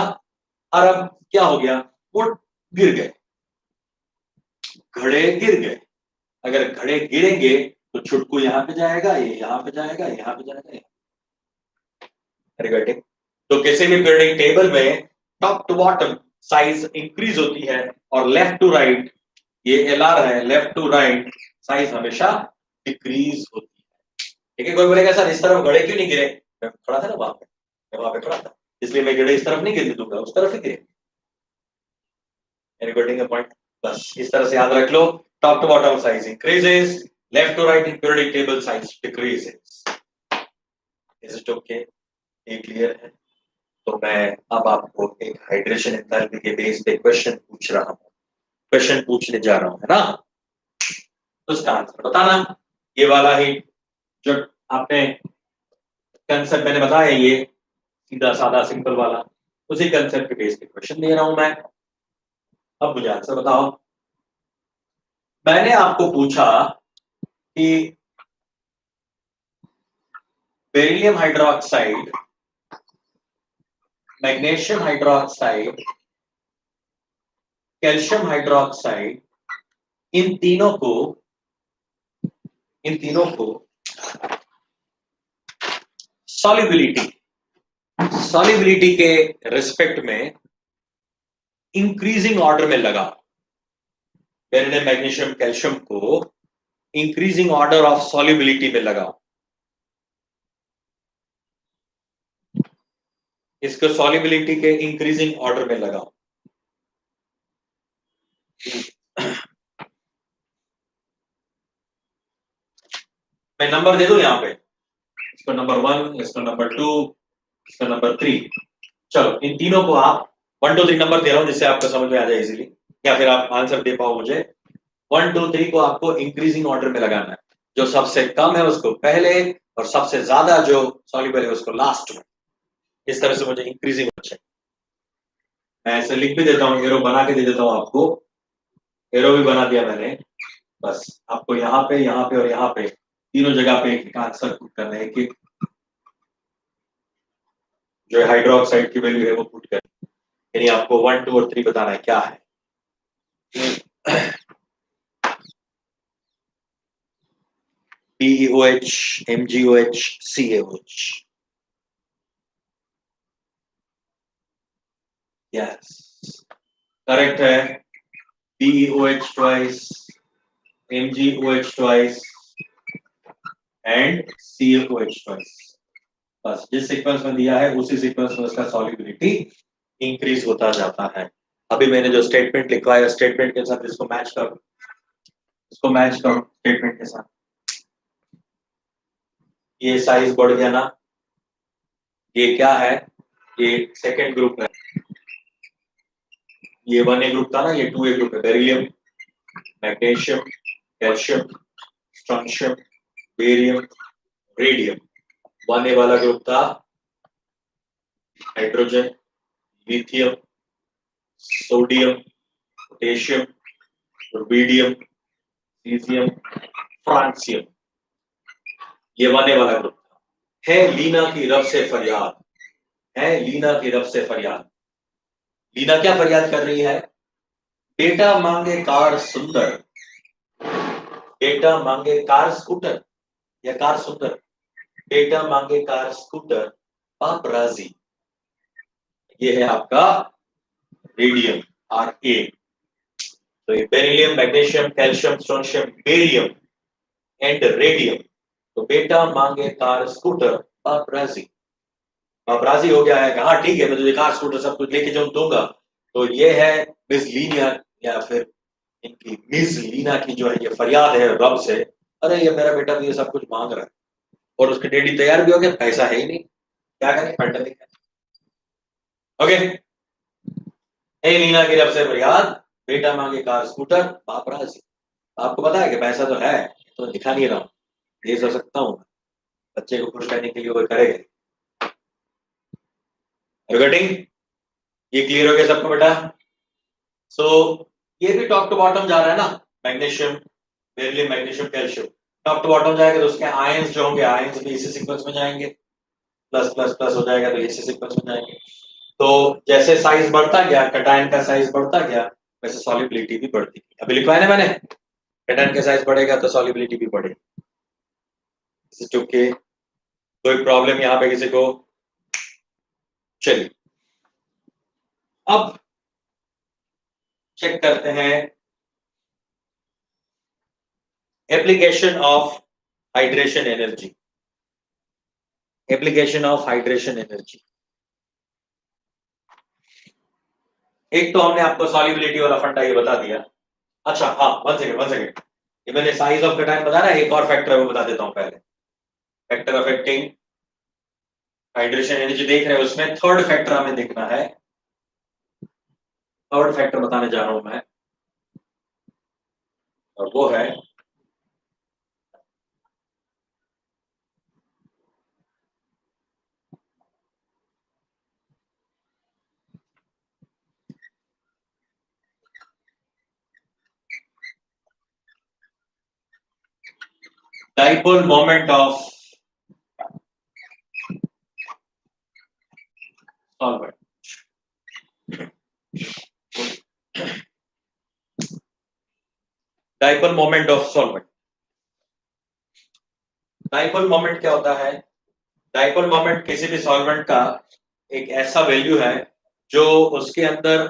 और अब क्या हो गया, वो गिर गए, घड़े गिर गए। अगर घड़े गिरेंगे तो छुटकू यहाँ पे जाएगा, ये यहाँ पे जाएगा, यहाँ पे जाएगा। वेरी, तो किसी भी पीरियोडिक टेबल में top to bottom size increase होती है और लेफ्ट टू राइट, ये एलआर है, लेफ्ट टू राइट साइज हमेशा डिक्रीज होती है। ठीक है, कोई बोलेगा सर इस तरफ घड़े क्यों नहीं गिरे, मैं खड़ा था ना वहां पे, मैं वहां पे खड़ा था, इसलिए मैं घड़े इस तरफ नहीं गिरने दूंगा, उस तरफ ही गिरे। Getting a point. बस इस तरह से याद रख लो, top to bottom size increases, left to right in periodic table size decreases. Is it okay, ये क्लियर है। तो मैं अब आपको एक हाइड्रेशन एंथैल्पी के बेस पे क्वेश्चन पूछ रहा हूं, क्वेश्चन पूछने जा रहा हूं, है ना। उसका आंसर बताना। ये वाला ही जो आपने कंसेप्ट मैंने बताया, ये सीधा साधा सिंपल वाला, उसी कंसेप्ट के बेस पे क्वेश्चन दे रहा हूं मैं। अब मुझे आंसर बताओ। मैंने आपको पूछा कि beryllium hydroxide, magnesium hydroxide, calcium hydroxide, इन तीनों को, इन तीनों को सॉल्युबिलिटी, सॉल्युबिलिटी के रिस्पेक्ट में इंक्रीजिंग ऑर्डर में लगा। मैंने मैग्नीशियम कैल्शियम को इंक्रीजिंग ऑर्डर ऑफ सॉल्युबिलिटी में लगा, इसको सॉल्युबिलिटी के इंक्रीजिंग ऑर्डर में लगा। मैं नंबर दे दूं यहां पे, इसको नंबर 1, इसको नंबर 2, इसको नंबर 3। चलो इन तीनों को आप 1 2 3 नंबर दे रहा हूं जिससे आपको समझ में आ जाए इजीली, या फिर आप आंसर दे पाओ मुझे। 1 2 3 को आपको इंक्रीजिंग ऑर्डर में लगाना है, जो सबसे कम है उसको पहले और सबसे ज्यादा जो सॉल्युबल है उसको लास्ट में। इस तरह से मुझे इंक्रीजिंग होना चाहिए। मैं ऐसे लिख भी देता हूँ, एरो बना के दे देता हूँ आपको, एरो भी बना दिया मैंने। बस आपको यहाँ पे और यहाँ पे तीनों जगह पे एक आंसर पुट करना है कि जो हाइड्रोक्साइड की वैल्यू है वो पुट करनी है। यानी आपको 1 2 और 3 बताना है क्या है। PeOH, MgOH, CaOH। Yes, correct है। PeOH twice, MgOH twice and CaOH twice. बस जिस सीक्वेंस में दिया है उसी सीक्वेंस में उसका सॉल्युबिलिटी इंक्रीज होता जाता है। अभी मैंने जो स्टेटमेंट लिखा है, स्टेटमेंट के साथ इसको मैच करो, इसको मैच करो स्टेटमेंट के साथ। ये साइज बढ़ गया ना, ये क्या है, ये सेकेंड ग्रुप है, ये 1A ग्रुप था ना, ये 2A ग्रुप है। Beryllium, magnesium, calcium, strontium, barium, radium. 1A वाला ग्रुप था hydrogen, lithium, sodium, potassium, rubidium, caesium, francium. ये 1A वाला ग्रुप था। है लीना की रब से फरियाद, है लीना की रब से फरियाद। लीना क्या फरियाद कर रही है, बेटा मांगे कार सुंदर, बेटा मांगे कार स्कूटर या कार सुंदर, बेटा मांगे कार स्कूटर, बाप राजी। ये है आपका रेडियम, Ra। तो ये beryllium, magnesium, calcium, strontium, barium and radium. तो बेटा मांगे कार स्कूटर, बाप राजी। बाप राजी हो गया है, कहा ठीक है मैं तुझे कार स्कूटर सब कुछ लेके जाऊं दूंगा। तो ये है मिस लीना, या फिर इनकी मिस लीना की जो है ये फरियाद है रब से, अरे ये मेरा बेटा तो ये सब कुछ मांग रहा है और उसके डैडी तैयार भी हो गए, पैसा है ही नहीं, क्या करें, पैंडेमिक है। ओके, हे लीना की रब से फरियाद, बेटा मांगे कार स्कूटर, बाप राजी। आपको पता है कि पैसा तो है, तो दिखा नहीं रहा हूं, दे तो सकता हूं, बच्चे को खुश करने के लिए वो करेगा। गेटिंग? ये क्लियर हो गया सबको बेटा? सो ये भी टॉप टू बॉटम जा रहा है ना, magnesium, beryllium, magnesium, calcium, top to bottom जाएगा तो उसके आयंस जो होंगे, आयंस भी इसी सीक्वेंस में जाएंगे, प्लस प्लस प्लस हो जाएगा तो इसी सीक्वेंस में जाएंगे। तो जैसे साइज बढ़ता गया, कटायन का साइज बढ़ता गया, वैसे सॉल्युबिलिटी भी बढ़ती गई। अभी लिखवाया ना मैंने, कटायन का साइज बढ़ेगा तो सॉल्युबिलिटी भी बढ़ेगी। ओके, कोई प्रॉब्लम यहाँ पे किसी को? चलिए अब चेक करते हैं application of hydration energy. Application of hydration energy, एक तो हमने आपको सॉल्युबिलिटी वाला फंडा ये बता दिया। अच्छा हाँ, वन सेकेंड, ये मैंने साइज ऑफ कटायन बता रहा है, एक और फैक्टर है वो बता देता हूं पहले। फैक्टर अफेक्टिंग हाइड्रेशन एनर्जी देख रहे हैं, उसमें थर्ड फैक्टर हमें देखना है। थर्ड फैक्टर बताने जा रहा हूं मैं, और वो है dipole moment of solvent. Dipole moment of solvent. Dipole moment क्या होता है? डाइपोल मोमेंट किसी भी सॉल्वेंट का एक ऐसा वैल्यू है जो उसके अंदर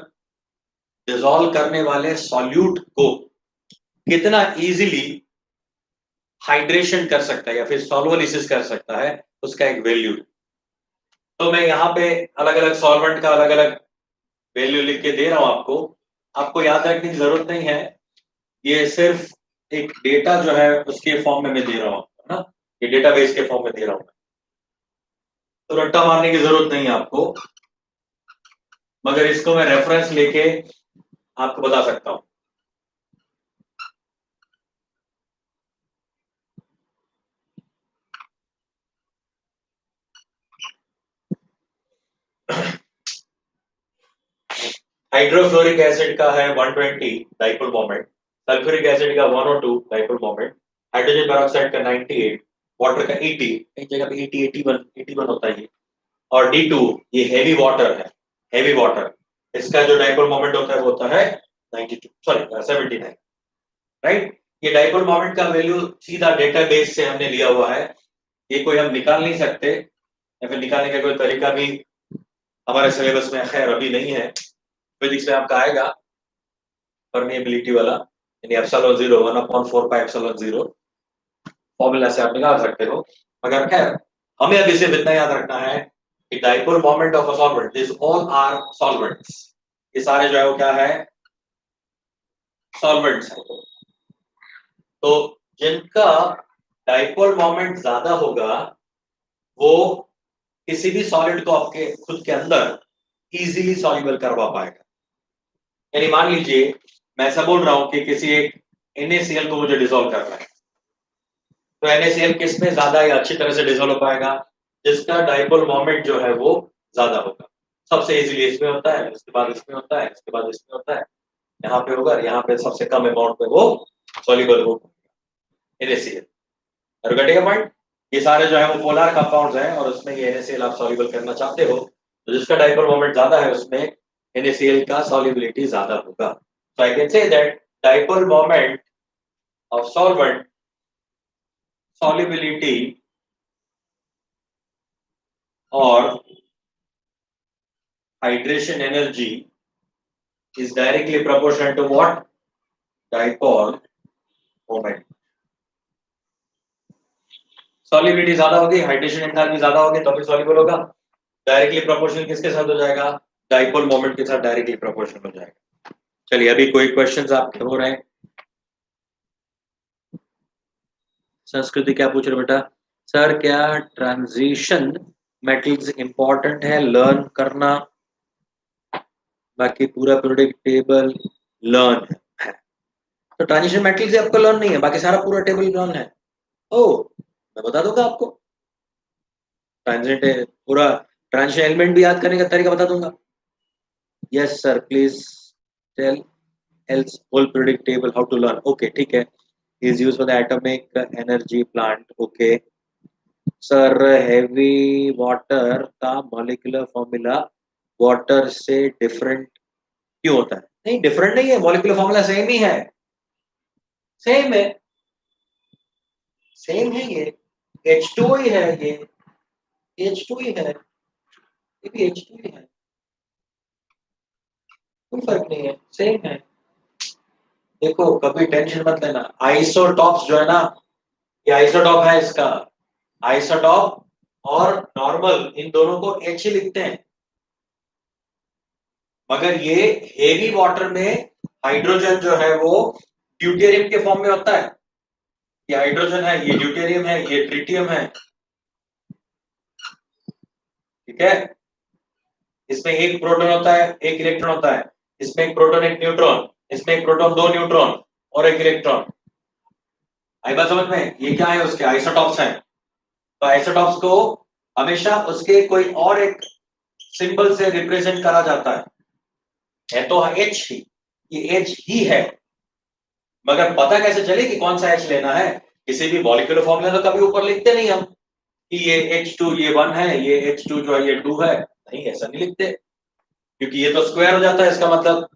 डिसॉल्व करने वाले सॉल्यूट को कितना इजीली हाइड्रेशन कर सकता है या फिर सॉल्वोलिसिस कर सकता है, उसका एक वैल्यू। तो मैं यहाँ पे अलग अलग सॉल्वेंट का अलग अलग वैल्यू लिख के दे रहा हूं आपको। आपको याद रखने की जरूरत नहीं है, ये सिर्फ एक डेटा जो है उसके फॉर्म में मैं दे रहा हूं, है ना, ये डेटाबेस के फॉर्म में दे रहा हूं। तो रट्टा मारने की जरूरत नहीं है आपको, मगर इसको मैं रेफरेंस लेके आपको बता सकता हूं। हाइड्रोफ्लोरिक एसिड का है 120 डाइपोल मोमेंट, सल्फ्यूरिक एसिड का 102 डाइपोल मोमेंट, हाइड्रोजन पेरोक्साइड का 98, वाटर का 80, एक जगह पे 80 81 होता है ये, और D2 ये हेवी वाटर है, हेवी वाटर, इसका जो डाइपोल मोमेंट होता है वो होता है 92, सॉरी 79, राइट। ये डाइपोल मोमेंट का वैल्यू सीधा डेटाबेस से हमने लिया हुआ है, ये कोई हम निकाल नहीं सकते, या फिर निकालने का कोई तरीका भी हमारे सिलेबस में खैर अभी नहीं है। फिजिक्स में आपका आएगा परमिएबिलिटी वाला, यानी एप्सिलॉन 0 1/4 पाई एप्सिलॉन 0, फॉर्मूला से आप निकाल सकते हो। मगर खैर हमें अभी सिर्फ इतना याद रखना है कि dipole moment of a solvent, this all are solvents, ये सारे जो है वो क्या है, सॉल्वेंट्स है। तो जिनका डाइपोल मोमेंट ज्यादा होगा वो किसी भी सॉलिड को आपके खुद के अंदर इजीली सॉल्युबल करवा पाएगा। यानी मान लीजिए मैं ऐसा बोल रहा हूं कि किसी एक NaCl को मुझे डिसॉल्व करना है, तो NaCl किस में ज्यादा या अच्छी तरह से डिसॉल्व हो पाएगा? जिसका डाइपोल मोमेंट जो है वो ज्यादा होगा। सबसे इजीली इसमें होता है, उसके बाद इसमें होता है, उसके बाद इसमें होता है, यहाँ पे होगा, यहाँ पे सबसे कम अमाउंट में वो सॉल्युबल हो NaCl। और घटेगा पॉइंट, ये सारे जो है वो पोलर कंपाउंड्स हैं और उसमें ये NaCl आप सॉल्युबल करना चाहते हो, तो जिसका डाइपोल मोमेंट ज्यादा है उसमें NaCl का सॉल्युबिलिटी ज्यादा होगा। So I can say that dipole moment of solvent solubility or hydration energy is directly proportional to what? Dipole moment. Solubility ज्यादा होगी, हाइड्रेशन एंथैल्पी ज्यादा होगी, तो भी सॉल्युबल होगा। डायरेक्टली प्रोपोर्शनल किसके साथ हो जाएगा? डाइपोल मोमेंट के साथ डायरेक्टली प्रोपोर्शनल हो जाएगा। चलिए अभी कोई क्वेश्चंस आपके हो रहे हैं? संस्कृति क्या पूछ रहे बेटा? सर क्या ट्रांजिशन मेटल्स इंपॉर्टेंट है लर्न करना? बाकी पूरा पीरियोडिक टेबल लर्न है, तो ट्रांजिशन मेटल्स आपको लर्न नहीं है, बाकी सारा पूरा टेबल लर्न है। ओ मैं बता दूंगा आपको, ट्रांजिट पूरा ट्रांजिशन एलिमेंट भी याद करने का तरीका बता दूंगा। Yes sir, please tell else whole periodic table how to learn. Okay ठीक है। Is use for the atomic energy plant. Okay sir, heavy water का मॉलिक्यूलर फॉर्मूला वाटर से डिफरेंट क्यों होता है? नहीं, डिफरेंट नहीं है, मॉलिक्यूलर फॉर्मूला सेम ही है। सेम है, सेम है। ये H2 ही है, ये H2 ही है, ये भी H2 ही है, कोई फर्क नहीं है, सेम है। देखो कभी टेंशन मत लेना, आइसोटॉप्स जो है ना, ये आइसोटॉप है इसका। आइसोटॉप और नॉर्मल इन दोनों को H ही लिखते हैं, मगर ये हेवी वाटर में हाइड्रोजन जो है वो ड्यूटेरियम के फॉर्म में होता है। ये हाइड्रोजन है, ये ड्यूटेरियम है, ये ट्रिटियम है, ठीक है। इसमें एक प्रोटॉन होता है, एक इलेक्ट्रॉन होता है। इसमें एक प्रोटॉन, एक न्यूट्रॉन। इसमें एक प्रोटॉन, दो न्यूट्रॉन और एक इलेक्ट्रॉन। आई बात समझ में? ये क्या है? उसके आइसोटॉप्स हैं। तो आइसोटॉप्स को हमेशा उसके कोई और एक सिंबल से रिप्रेजेंट करा जाता है तो H ही, ये H ही है। मगर पता कैसे चले कि कौन सा H लेना है? किसी भी मॉलिक्यूलर फॉर्मूला तो कभी ऊपर लिखते नहीं हम कि ये H2 ये 1 है, ये H2 जो है ये 2 है। नहीं, ऐसा नहीं लिखते, क्योंकि ये तो स्क्वायर हो जाता है इसका मतलब।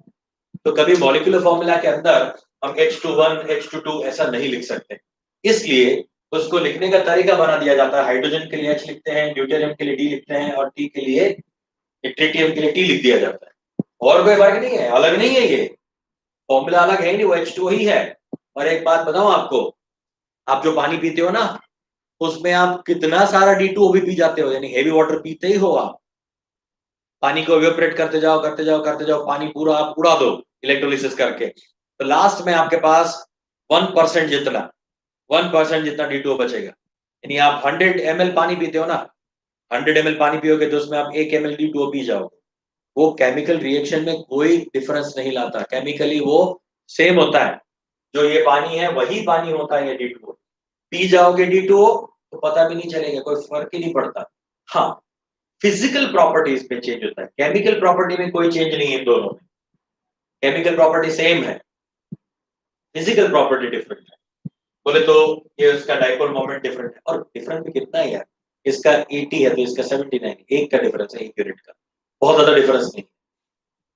तो कभी मॉलिक्यूलर फॉर्मूला के अंदर हम H21 H22 ऐसा नहीं लिख सकते। इसलिए उसको लिखने का तरीका बना दिया जाता है। हाइड्रोजन के लिए H लिखते हैं, ड्यूटेरियम के लिए D लिखते हैं और T के लिए, ट्रिटियम के लिए T लिख दिया जाता है। और कोई फर्क नहीं है, अलग नहीं है, ये फॉर्मूला अलग है ही नहीं, वो H2 ही है। और एक बात बताऊं आपको, आप जो पानी पीते हो ना, उसमें आप कितना सारा D2O भी पी जाते हो, यानी हेवी वाटर पीते ही हो आप। पानी को इवेपोरेट करते जाओ करते जाओ करते जाओ, पानी पूरा आप उड़ा दो इलेक्ट्रोलिसिस करके, तो लास्ट में आपके पास 1% जितना 1% जितना D2O बचेगा। यानी आप 100 ml पानी पीते हो ना, 100 ml पानी पियोगे तो उसमें आप 1 ml D2O पी जाओगे। वो केमिकल रिएक्शन में कोई डिफरेंस नहीं लाता, केमिकली वो सेम होता है। जो ये पानी है वही पानी होता है ये D2O। पी जाओगे D2O तो पता भी नहीं चलेगा, कोई फर्क ही नहीं पड़ता। हाँ, फिजिकल प्रॉपर्टीज में चेंज होता है, केमिकल प्रॉपर्टी में कोई चेंज नहीं है इन दोनों में। केमिकल प्रॉपर्टी सेम है, फिजिकल प्रॉपर्टी डिफरेंट है। बोले तो ये उसका डाइपोल मोमेंट डिफरेंट है, और डिफरेंस भी कितना है यार, इसका 80 है तो इसका 79, एक का डिफरेंस है, एक यूनिट का, बहुत ज्यादा डिफरेंस नहीं।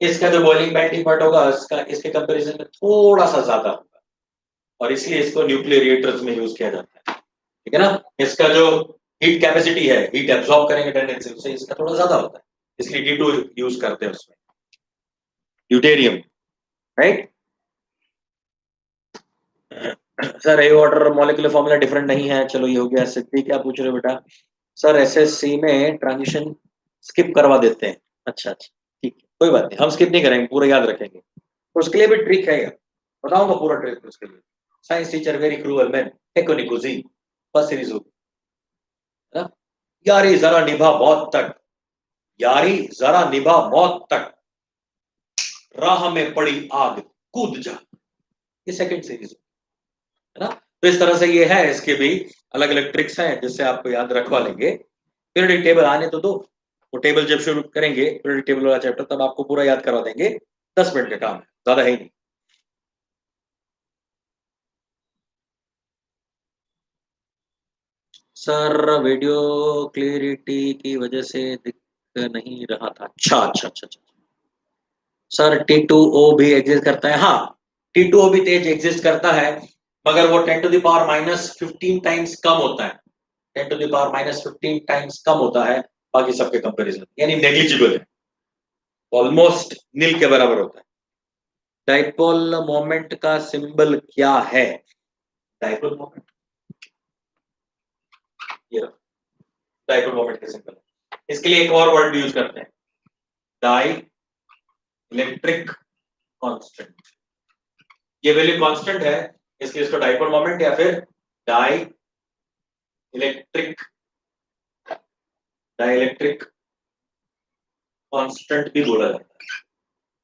इसका जो बॉइलिंग मेल्टिंग पॉइंट होगा इसका इसके कंपैरिजन में थोड़ा सा ज्यादा होगा, और इसलिए इसको न्यूक्लियर रिएक्टर्स में यूज किया जाता है, ठीक है ना। इसका जो हीट कैपेसिटी है, हीट एब्जॉर्ब करने की टेंडेंसी उससे इसका थोड़ा ज्यादा होता है, इसलिए D2 यूज करते हैं उसमें, ड्यूटेरियम, राइट। सर ए वाटर मॉलिक्यूलर फॉर्मूला डिफरेंट नहीं है, चलो ये हो गया। सिद्धि क्या पूछ रहे हो बेटा? सर एसएससी में ट्रांजिशन स्किप करवा देते हैं। अच्छा अच्छा, ठीक है, कोई बात नहीं, हम स्किप नहीं करेंगे, पूरा याद रखेंगे। उसके लिए भी ट्रिक है यार, बताऊंगा पूरा ट्रिक उसके लिए। Science teacher very cruel man, टेक्निकुजी फर्स्ट सीरीज होगी ना। यारी जरा निभा मौत तक, यारी जरा निभा मौत तक, राह में पड़ी आग कूद जा, ये सेकंड सीरीज है ना। तो इस तरह से ये है, इसके भी अलग अलग ट्रिक्स हैं जिससे आपको याद रखवा लेंगे। पीरियोडिक टेबल आने तो दो, वो टेबल जब शुरू करेंगे पीरियोडिक टेबल वाला चैप्टर तब आपको पूरा याद करवा देंगे। 10 मिनट का काम है, ज्यादा है ही नहीं। सर वीडियो क्लियरिटी की वजह से दिख नहीं रहा था। अच्छा अच्छा अच्छा अच्छा। सर T2O भी एग्जिस्ट करता है? हाँ, T2O भी तेज एग्जिस्ट करता है, मगर वो 10⁻⁻15 टाइम्स कम होता है। 10⁻⁻15 टाइम्स कम होता है बाकी सबके कंपैरिजन, यानी नेग्लिजिबल है, ऑलमोस्ट नील के बराबर होता है। डाइपोल मोमेंट का सिंबल क्या है? डाइपोल मोमेंट, ये डाइपोल मोमेंट का सिंबल है। इसके लिए एक और वर्ड यूज करते हैं, डाई इलेक्ट्रिक कांस्टेंट। ये वैल्यू कांस्टेंट है, इसलिए इसको डाइपोल मोमेंट या फिर डाई इलेक्ट्रिक डाइलेक्ट्रिक कांस्टेंट भी बोला जाता है।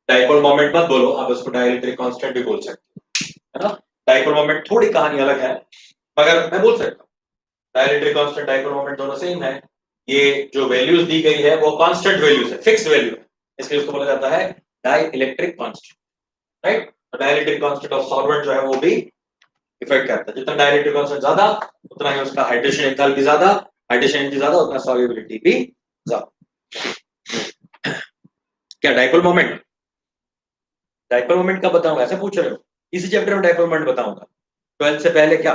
डाइपोल मोमेंट मत बोलो, आप उसको डाइलेक्ट्रिक कांस्टेंट भी बोल सकते हो, है ना। डाइपोल मोमेंट थोड़ी कहानी अलग है, मगर मैं बोल सकता हूँ डाइलेक्ट्रिक कांस्टेंट डाइपोल मोमेंट दोनों सेम है। ये जो वैल्यूज दी गई है वो कांस्टेंट वैल्यूज है, फिक्स्ड वैल्यू है, इसलिए उसको बोला जाता है डाई इलेक्ट्रिक कांस्टेंट, राइट। तो dielectric constant of solvent जो है वो भी इफेक्ट करता है, जितना डाई इलेक्ट्रिक कांस्टेंट ज्यादा उतना ही उसका हाइड्रेशन एंथैल्पी ज्यादा, हाइड्रेशन एनर्जी ज्यादा उतना सॉल्युबिलिटी भी ज्यादा। क्या डाइपोल मोमेंट, डाइपोल मोमेंट कब बताऊंगा, ऐसे पूछ रहे हो? इसी चैप्टर में डाइपोल मोमेंट बताऊंगा। 12th से पहले क्या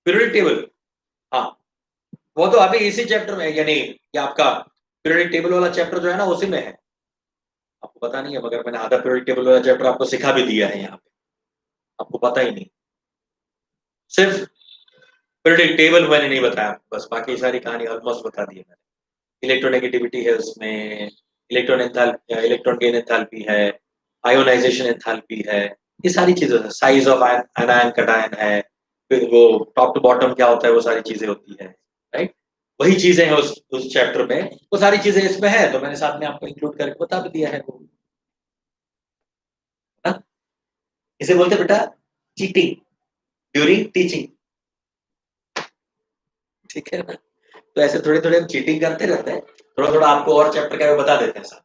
पीरियोडिक टेबल, हाँ वो तो अभी इसी चैप्टर में, यानी ये आपका पीरियोडिक टेबल वाला चैप्टर जो है ना उसी में है। आपको पता नहीं है, मगर मैंने आधा पीरियोडिक टेबल वाला चैप्टर आपको सिखा भी दिया है यहाँ पे, आपको पता ही नहीं। सिर्फ पीरियोडिक टेबल मैंने नहीं बताया, बस बाकी सारी कहानी ऑलमोस्ट बता दी है मैंने। इलेक्ट्रोनेगेटिविटी है उसमें, इलेक्ट्रॉन गेन एंथैल्पी है, आयोनाइजेशन एंथैल्पी है, ये सारी चीजें, साइज ऑफ आयन कैटायन है, फिर वो टॉप टू बॉटम क्या होता है, वो सारी चीजें होती है, राइट। वही चीजें हैं उस चैप्टर में, वो सारी चीजें इसमें है, तो मैंने साथ में आपको इंक्लूड करके बता भी दिया है वो, है ना? इसे बोलते हैं बेटा चीटिंग ड्यूरिंग टीचिंग, ठीक है ना? तो ऐसे थोड़े थोड़े हम चीटिंग करते रहते हैं, थोड़ा थोड़ा आपको और चैप्टर का भी बता देते हैं साथ,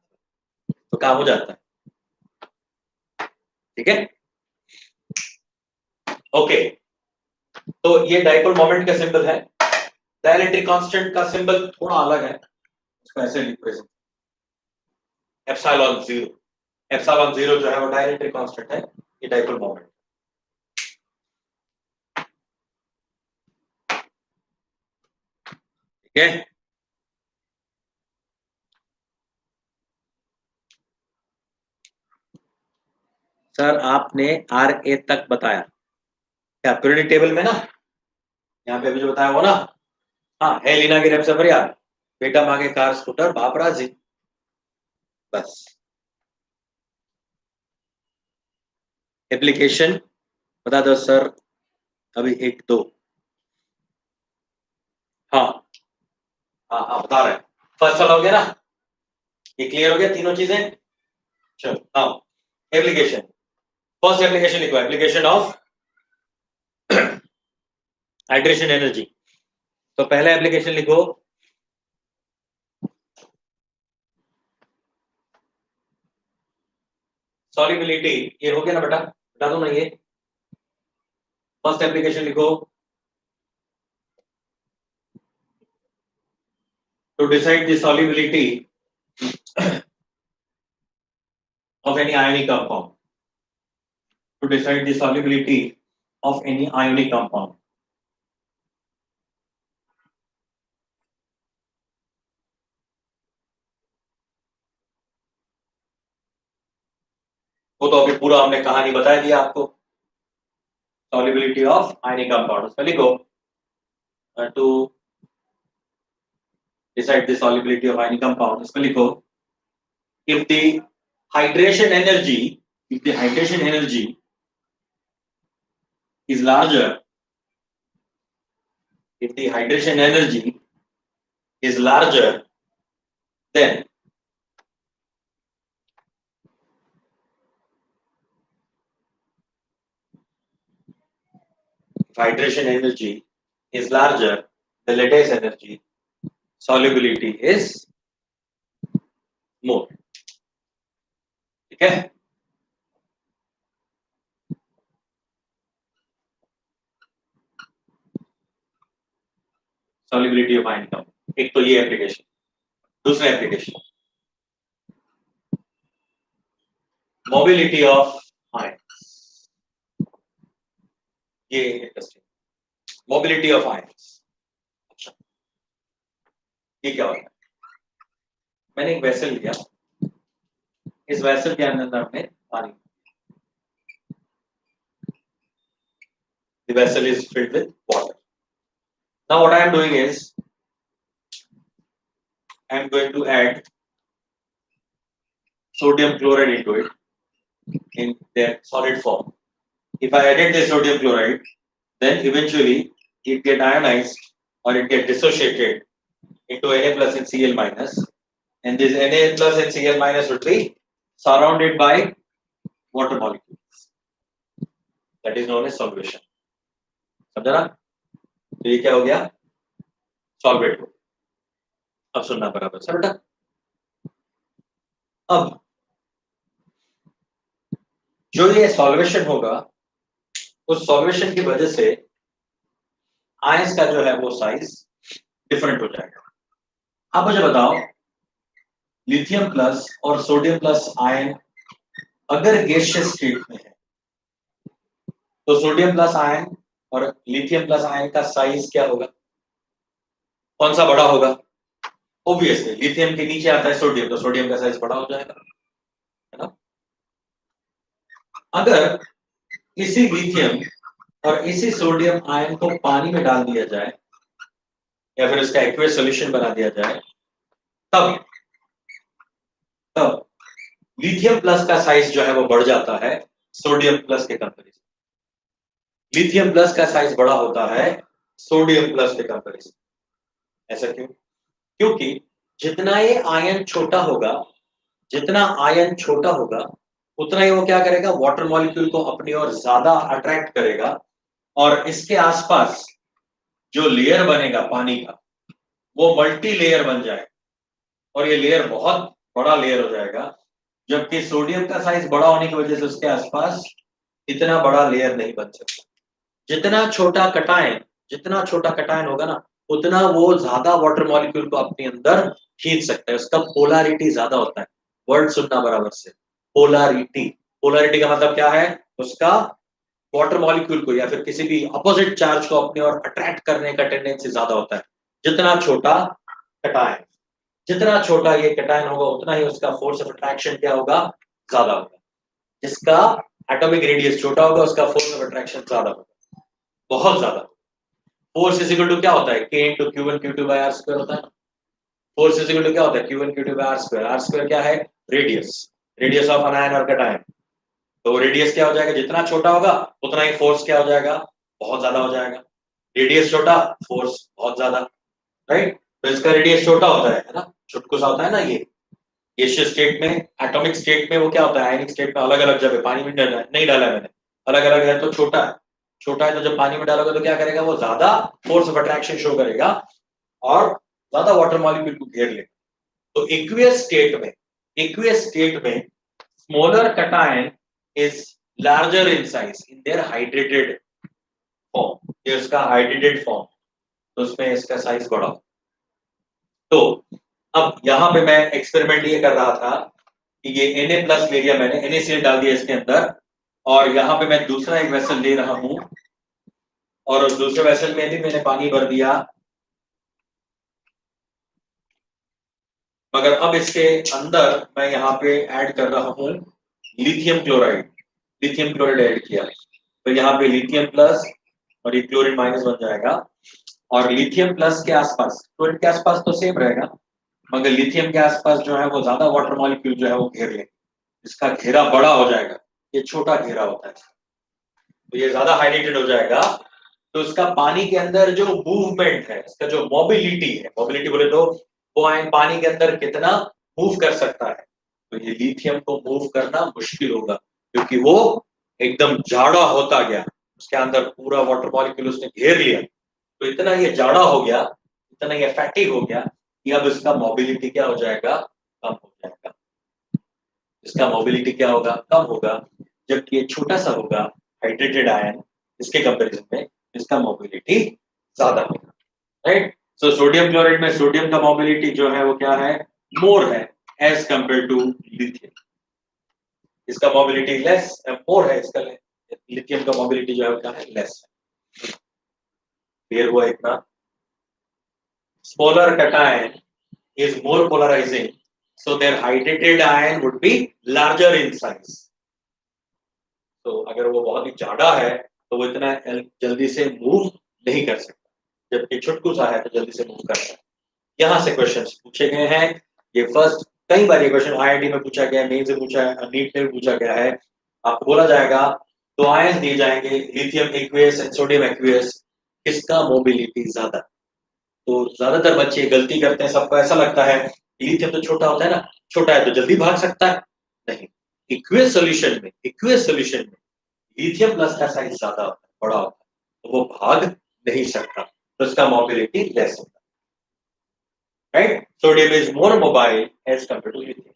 तो काम हो जाता है, ठीक है। ओके, तो ये डाइपोल मोमेंट का सिंबल है। डाइलेक्ट्रिक कांस्टेंट का सिंबल थोड़ा अलग है, उसको ऐसे represent epsilon zero, epsilon zero जो है वो डाइलेक्ट्रिक कांस्टेंट है, ये डाइपोल मोमेंट, ठीक है। सर आपने आर ए तक बताया क्या पीरियोडिक टेबल में ना, यहाँ पे भी जो बताया वो ना, हाँ है लीना की रेप से यार, बेटा मांगे कार स्कूटर बाप राजी, बस। एप्लीकेशन बता दो सर, अभी एक दो, हाँ हाँ हाँ बता रहे हैं। फर्स्ट वाला हो गया ना, ये क्लियर हो गया तीनों चीजें, चलो हाँ। एप्लीकेशन, फर्स्ट एप्लीकेशन लिखो, एप्लीकेशन ऑफ हाइड्रेशन एनर्जी, तो पहला एप्लीकेशन लिखो सॉल्युबिलिटी, ये हो गया ना बेटा, बता दो ना ये, फर्स्ट एप्लीकेशन लिखो to decide the solubility of any ionic compound, to decide the solubility of any ionic compound. वो तो अभी पूरा हमने कहानी बता दिया आपको, solubility of ionic compound, उसमें लिखो to decide the solubility of ionic compound, उसमें लिखो if the hydration energy, if the hydration energy is larger, if the hydration energy is larger then if hydration energy is larger the lattice energy, solubility is more, ठीक है। solubility of ionic compound, एक तो ये एप्लीकेशन, दूसरा एप्लीकेशन मोबिलिटी ऑफ आयंस, ये इंटरेस्टिंग, मोबिलिटी ऑफ आयंस। अच्छा ये क्या होता है, मैंने एक वेसल लिया, इस वेसल के अंदर हमने पानी, the vessel is filled with water. Now what I am doing is I am going to add sodium chloride into it in their solid form. If I added the sodium chloride, then eventually it get ionized or it get dissociated into Na plus and Cl minus, and this Na plus and Cl minus would be surrounded by water molecules. That is known as solvation. समझा ना? तो ये क्या हो गया, सॉल्वेट। अब सुनना बराबर से बेटा। अब जो ये सॉल्वेशन होगा उस सॉल्वेशन की वजह से आयंस का जो है वो साइज डिफरेंट हो जाएगा। आप मुझे बताओ, लिथियम प्लस और सोडियम प्लस आयन अगर गैसियस स्टेट में है तो सोडियम प्लस आयन और लिथियम प्लस आयन का साइज क्या होगा? कौन सा बड़ा होगा? ऑब्वियसली लिथियम के नीचे आता है सोडियम, तो सोडियम का साइज बड़ा हो जाएगा, है ना? अगर इसी लिथियम और इसी सोडियम आयन को पानी में डाल दिया जाए या फिर इसका एक्वियस सॉल्यूशन बना दिया जाए, तब तब लिथियम प्लस का साइज जो है वो बढ़ जाता है सोडियम प्लस के कंपैरिजन। लिथियम प्लस का साइज बड़ा होता है सोडियम प्लस के कंपैरिजन। ऐसा क्यों? क्योंकि जितना ये आयन छोटा होगा, जितना आयन छोटा होगा उतना ही वो क्या करेगा, वाटर मॉलिक्यूल को अपनी ओर ज्यादा अट्रैक्ट करेगा और इसके आसपास जो लेयर बनेगा पानी का वो मल्टी लेयर बन जाएगा और ये लेयर बहुत बड़ा लेयर हो जाएगा। जबकि सोडियम का साइज बड़ा होने की वजह से उसके आसपास इतना बड़ा लेयर नहीं बन सकता। जितना छोटा कटायन होगा ना उतना वो ज्यादा वाटर मॉलिक्यूल को अपने अंदर खींच सकता है, उसका पोलैरिटी ज्यादा होता है। वर्ड सुनना बराबर से, पोलैरिटी। पोलैरिटी का मतलब क्या है? उसका वाटर मॉलिक्यूल को या फिर किसी भी अपोजिट चार्ज को अपनी ओर अट्रैक्ट करने का टेंडेंसी ज्यादा होता है। जितना छोटा कटायन, जितना छोटा ये कटायन होगा उतना ही उसका फोर्स ऑफ अट्रैक्शन क्या होगा? ज्यादा होगा। जिसका एटॉमिक रेडियस छोटा होगा उसका फोर्स ऑफ अट्रैक्शन ज्यादा होगा, बहुत ज्यादा। फोर्स इज इक्वल टू क्या होता है? K into Q1 Q2 by R square होता है ना। फोर्स इज इक्वल टू क्या होता है? Q1 Q2 by R square. R square क्या है? रेडियस, रेडियस ऑफ अनायन और कटायन। तो रेडियस क्या हो जाएगा? जितना छोटा होगा उतना ही फोर्स क्या हो जाएगा? बहुत ज्यादा हो जाएगा। रेडियस छोटा, फोर्स बहुत ज्यादा, राइट? तो इसका रेडियस छोटा होता है ना, छुटकू सा होता है ना ये। गैसियस स्टेट में, एटॉमिक स्टेट में वो क्या होता है? आयनिक स्टेट में अलग अलग, जब है पानी में नहीं डाला है मैंने, अलग अलग है तो छोटा है। छोटा है तो जब पानी में डालोगे तो क्या करेगा? वो ज्यादा फोर्स ऑफ अट्रैक्शन शो करेगा और ज्यादा वाटर मॉलिक्यूल को घेर लेगा। तो एक्वियस स्टेट में smaller cation is larger in size in their hydrated form. ये उसका हाइड्रेटेड फॉर्म, तो उसमें इसका साइज बड़ा। तो अब यहां पे मैं एक्सपेरिमेंट ये कर रहा था कि ये Na प्लस ले लिया मैंने, NaCl डाल दिया इसके अंदर, और यहां पे मैं दूसरा एक वेसल ले रहा हूं और उस दूसरे वेसल में भी मैंने पानी भर दिया। मगर अब इसके अंदर मैं यहाँ पे ऐड कर रहा हूँ lithium chloride. Lithium chloride add किया तो यहाँ पे लिथियम प्लस और ये क्लोरीन माइनस बन जाएगा। और लिथियम प्लस के आसपास, क्लोरीन के आसपास तो सेम रहेगा, मगर लिथियम के आसपास जो है वो ज्यादा वाटर मॉलिक्यूल जो है वो घेर ले, इसका घेरा बड़ा हो जाएगा। ये छोटा घेरा होता है तो ये ज्यादा हाइलाइटेड हो जाएगा। तो इसका पानी के अंदर जो मूवमेंट है, इसका जो मोबिलिटी है, मोबिलिटी बोले तो वो आयन पानी के अंदर कितना मूव कर सकता है, तो ये लिथियम को मूव करना मुश्किल होगा क्योंकि वो एकदम जाड़ा होता गया, उसके अंदर पूरा वाटर मॉलिक्यूल उसने घेर लिया। तो इतना ये जाड़ा हो गया, इतना ये फैटिक हो गया कि अब इसका मोबिलिटी क्या हो जाएगा? कम हो जाएगा। इसका मोबिलिटी क्या होगा? कम होगा। जबकि ये छोटा सा होगा हाइड्रेटेड आयन, इसके कंपैरिजन में इसका मोबिलिटी ज्यादा होगा, राइट? सो सोडियम क्लोराइड में सोडियम का मोबिलिटी जो है वो क्या है? मोर है एज कंपेयर टू लिथियम। इसका मोबिलिटी लेस मोर है, इसका लिथियम का मोबिलिटी जो है वो क्या है? लेस है। क्लियर हुआ इतना? smaller cation is more polarizing, so their hydrated ion would be larger in size. तो अगर वो बहुत ही जाड़ा है तो वो इतना जल्दी से मूव नहीं कर सकता, जबकि छुटकू सा है तो जल्दी से मूव करता है। यहाँ से क्वेश्चंस पूछे गए हैं। ये फर्स्ट, कई बार ये क्वेश्चन आईआईटी में पूछा गया है, मेन से पूछा है, नीट में भी पूछा गया है। आपको बोला जाएगा तो आयन दिए जाएंगे lithium aqueous and sodium aqueous, किसका मोबिलिटी ज्यादा? तो ज्यादातर बच्चे गलती करते हैं, सबको ऐसा लगता है लिथियम तो छोटा होता है ना, छोटा है तो जल्दी भाग सकता है। नहीं, एक्वियस सॉल्यूशन में लिथियम प्लस का साइज ज्यादा होता है, बड़ा होता है, तो वो भाग नहीं सकता, तो इसका मोबिलिटी लेस होता right? Sodium is more mobile as compare to lithium.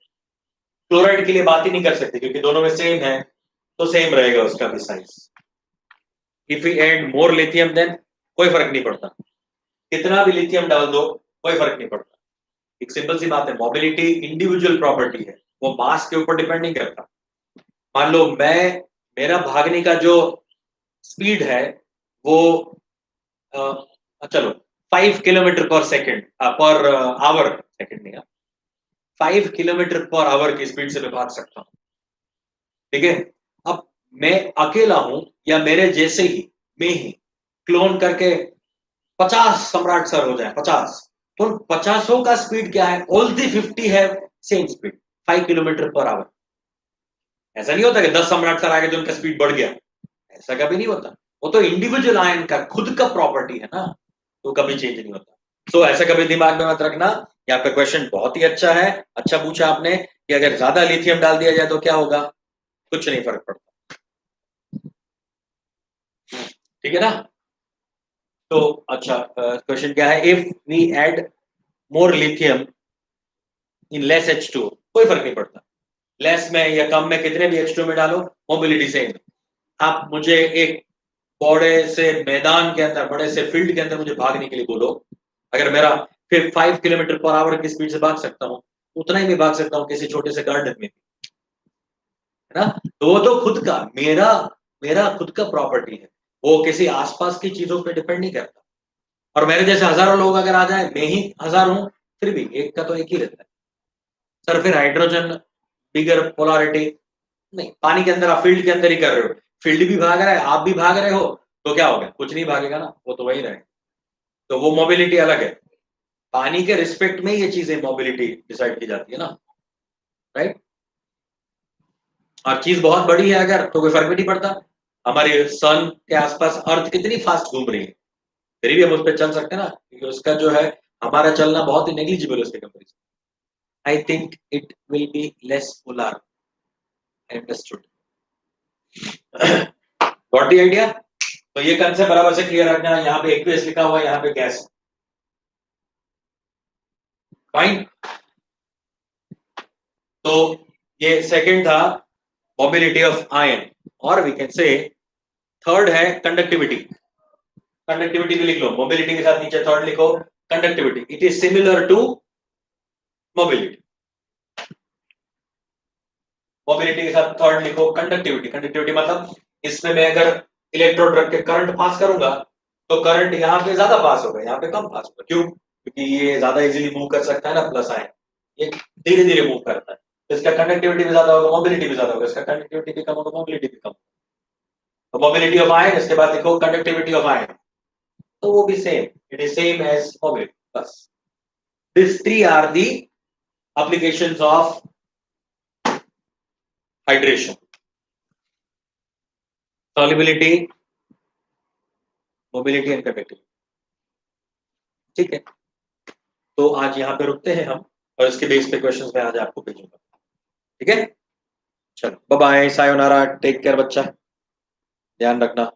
Chloride के लिए बात ही नहीं कर सकते क्योंकि दोनों में सेम है, तो सेम रहेगा उसका भी size. If you add more lithium then कोई फर्क नहीं पड़ता, कितना भी लिथियम डाल दो कोई फर्क नहीं पड़ता। एक सिंपल सी बात है, मोबिलिटी इंडिविजुअल प्रॉपर्टी है, वो मास के ऊपर डिपेंड नहीं करता। मान लो मेरा भागने का जो स्पीड है वो चलो 5 किलोमीटर पर सेकेंड पर आवर, सेकेंड नहीं, 5 किलोमीटर पर आवर की स्पीड से मैं भाग सकता हूं, ठीक है? अब मैं अकेला हूं या मेरे जैसे ही मैं ही क्लोन करके 50 सम्राट सर हो जाए, 50, तो 50 का स्पीड क्या है? ऑल दी 50 है same speed 5 kilometre per hour. ऐसा नहीं होता कि 10 सम्राट सर आगे तो उनका स्पीड बढ़ गया, ऐसा कभी नहीं होता। वो तो इंडिविजुअल आयन का खुद का प्रॉपर्टी है ना, तो कभी चेंज नहीं होता। तो ऐसा कभी दिमाग में मत रखना। यहाँ पे क्वेश्चन बहुत ही अच्छा है, अच्छा पूछा आपने कि अगर ज्यादा लिथियम डाल दिया जाए तो क्या होगा? कुछ नहीं फर्क पड़ता, ठीक है ना? तो अच्छा, क्वेश्चन क्या है? If we add more lithium in less H2, कोई फर्क नहीं पड़ता, लेस में या कम में कितने भी H2 में डालो मोबिलिटी सेम। आप मुझे एक बड़े से मैदान के अंदर, बड़े से फील्ड के अंदर मुझे भागने के लिए बोलो, अगर मेरा फिर 5 किलोमीटर पर आवर की स्पीड से भाग सकता हूँ, उतना ही मैं भाग सकता हूँ किसी छोटे से गार्डन में, है ना? तो वो तो खुद का, मेरा मेरा खुद का प्रॉपर्टी है, वो किसी आसपास की चीजों पे डिपेंड नहीं करता। और मेरे जैसे हजारों लोग अगर आ जाए, मैं ही हजार हूं, फिर भी एक का तो एक ही रहता है। सर फिर हाइड्रोजन बिगर पोलारिटी, नहीं, पानी के अंदर आप फील्ड के अंदर ही कर रहे हो, फील्ड भी भाग रहा है, आप भी भाग रहे हो, तो क्या हो गया? कुछ नहीं भागेगा ना, वो तो वही रहेगा। तो वो मोबिलिटी अलग है, पानी के रिस्पेक्ट में ये चीजें मोबिलिटी डिसाइड की जाती है ना, राइट? और चीज बहुत बड़ी है अगर, तो कोई फर्क भी नहीं पड़ता। हमारे सन के आसपास अर्थ कितनी फास्ट घूम रही है, फिर भी हम उस पर चल सकते हैं ना, क्योंकि उसका जो है हमारा चलना बहुत ही नेग्लिजिबल है उसके comparison. I think it will be less polar, understood? Got the idea? तो ये कंसेप्ट बराबर से क्लियर रखना, यहाँ पे एक्वियस लिखा हुआ है, यहाँ पे गैस, फाइन। तो ये सेकंड था मोबिलिटी ऑफ आयन, और वी कैन से थर्ड है कंडक्टिविटी। कंडक्टिविटी भी लिख लो, मोबिलिटी के साथ नीचे थर्ड लिखो conductivity, it is similar to mobility. Mobility के साथ थर्ड लिखो कंडक्टिविटी। कंडक्टिविटी मतलब इसमें मैं अगर इलेक्ट्रोड रख के करंट पास करूंगा, तो करंट यहाँ पे ज्यादा पास होगा, यहाँ पे कम पास होगा। क्यों? क्योंकि ये ज्यादा इजीली मूव कर सकता है ना, प्लस आयन, ये धीरे धीरे मूव करता है, तो इसका कंडक्टिविटी भी ज्यादा होगा, मोबिलिटी भी ज्यादा होगा, इसका कंडक्टिविटी भी कम होगा, मोबिलिटी भी कम। तो मोबिलिटी ऑफ आयन, इसके बाद लिखो कंडक्टिविटी ऑफ आयन, तो वो भी same, it is same as mobility, बस। This three are the applications of hydration, solubility, mobility and conductivity, ठीक है? तो आज यहाँ पे रुकते हैं हम, और इसके बेस पे क्वेश्चंस मैं आज आपको भेजूंगा, ठीक है? चलो बाय बाय, सायोनारा, टेक केयर बच्चा, ध्यान रखना।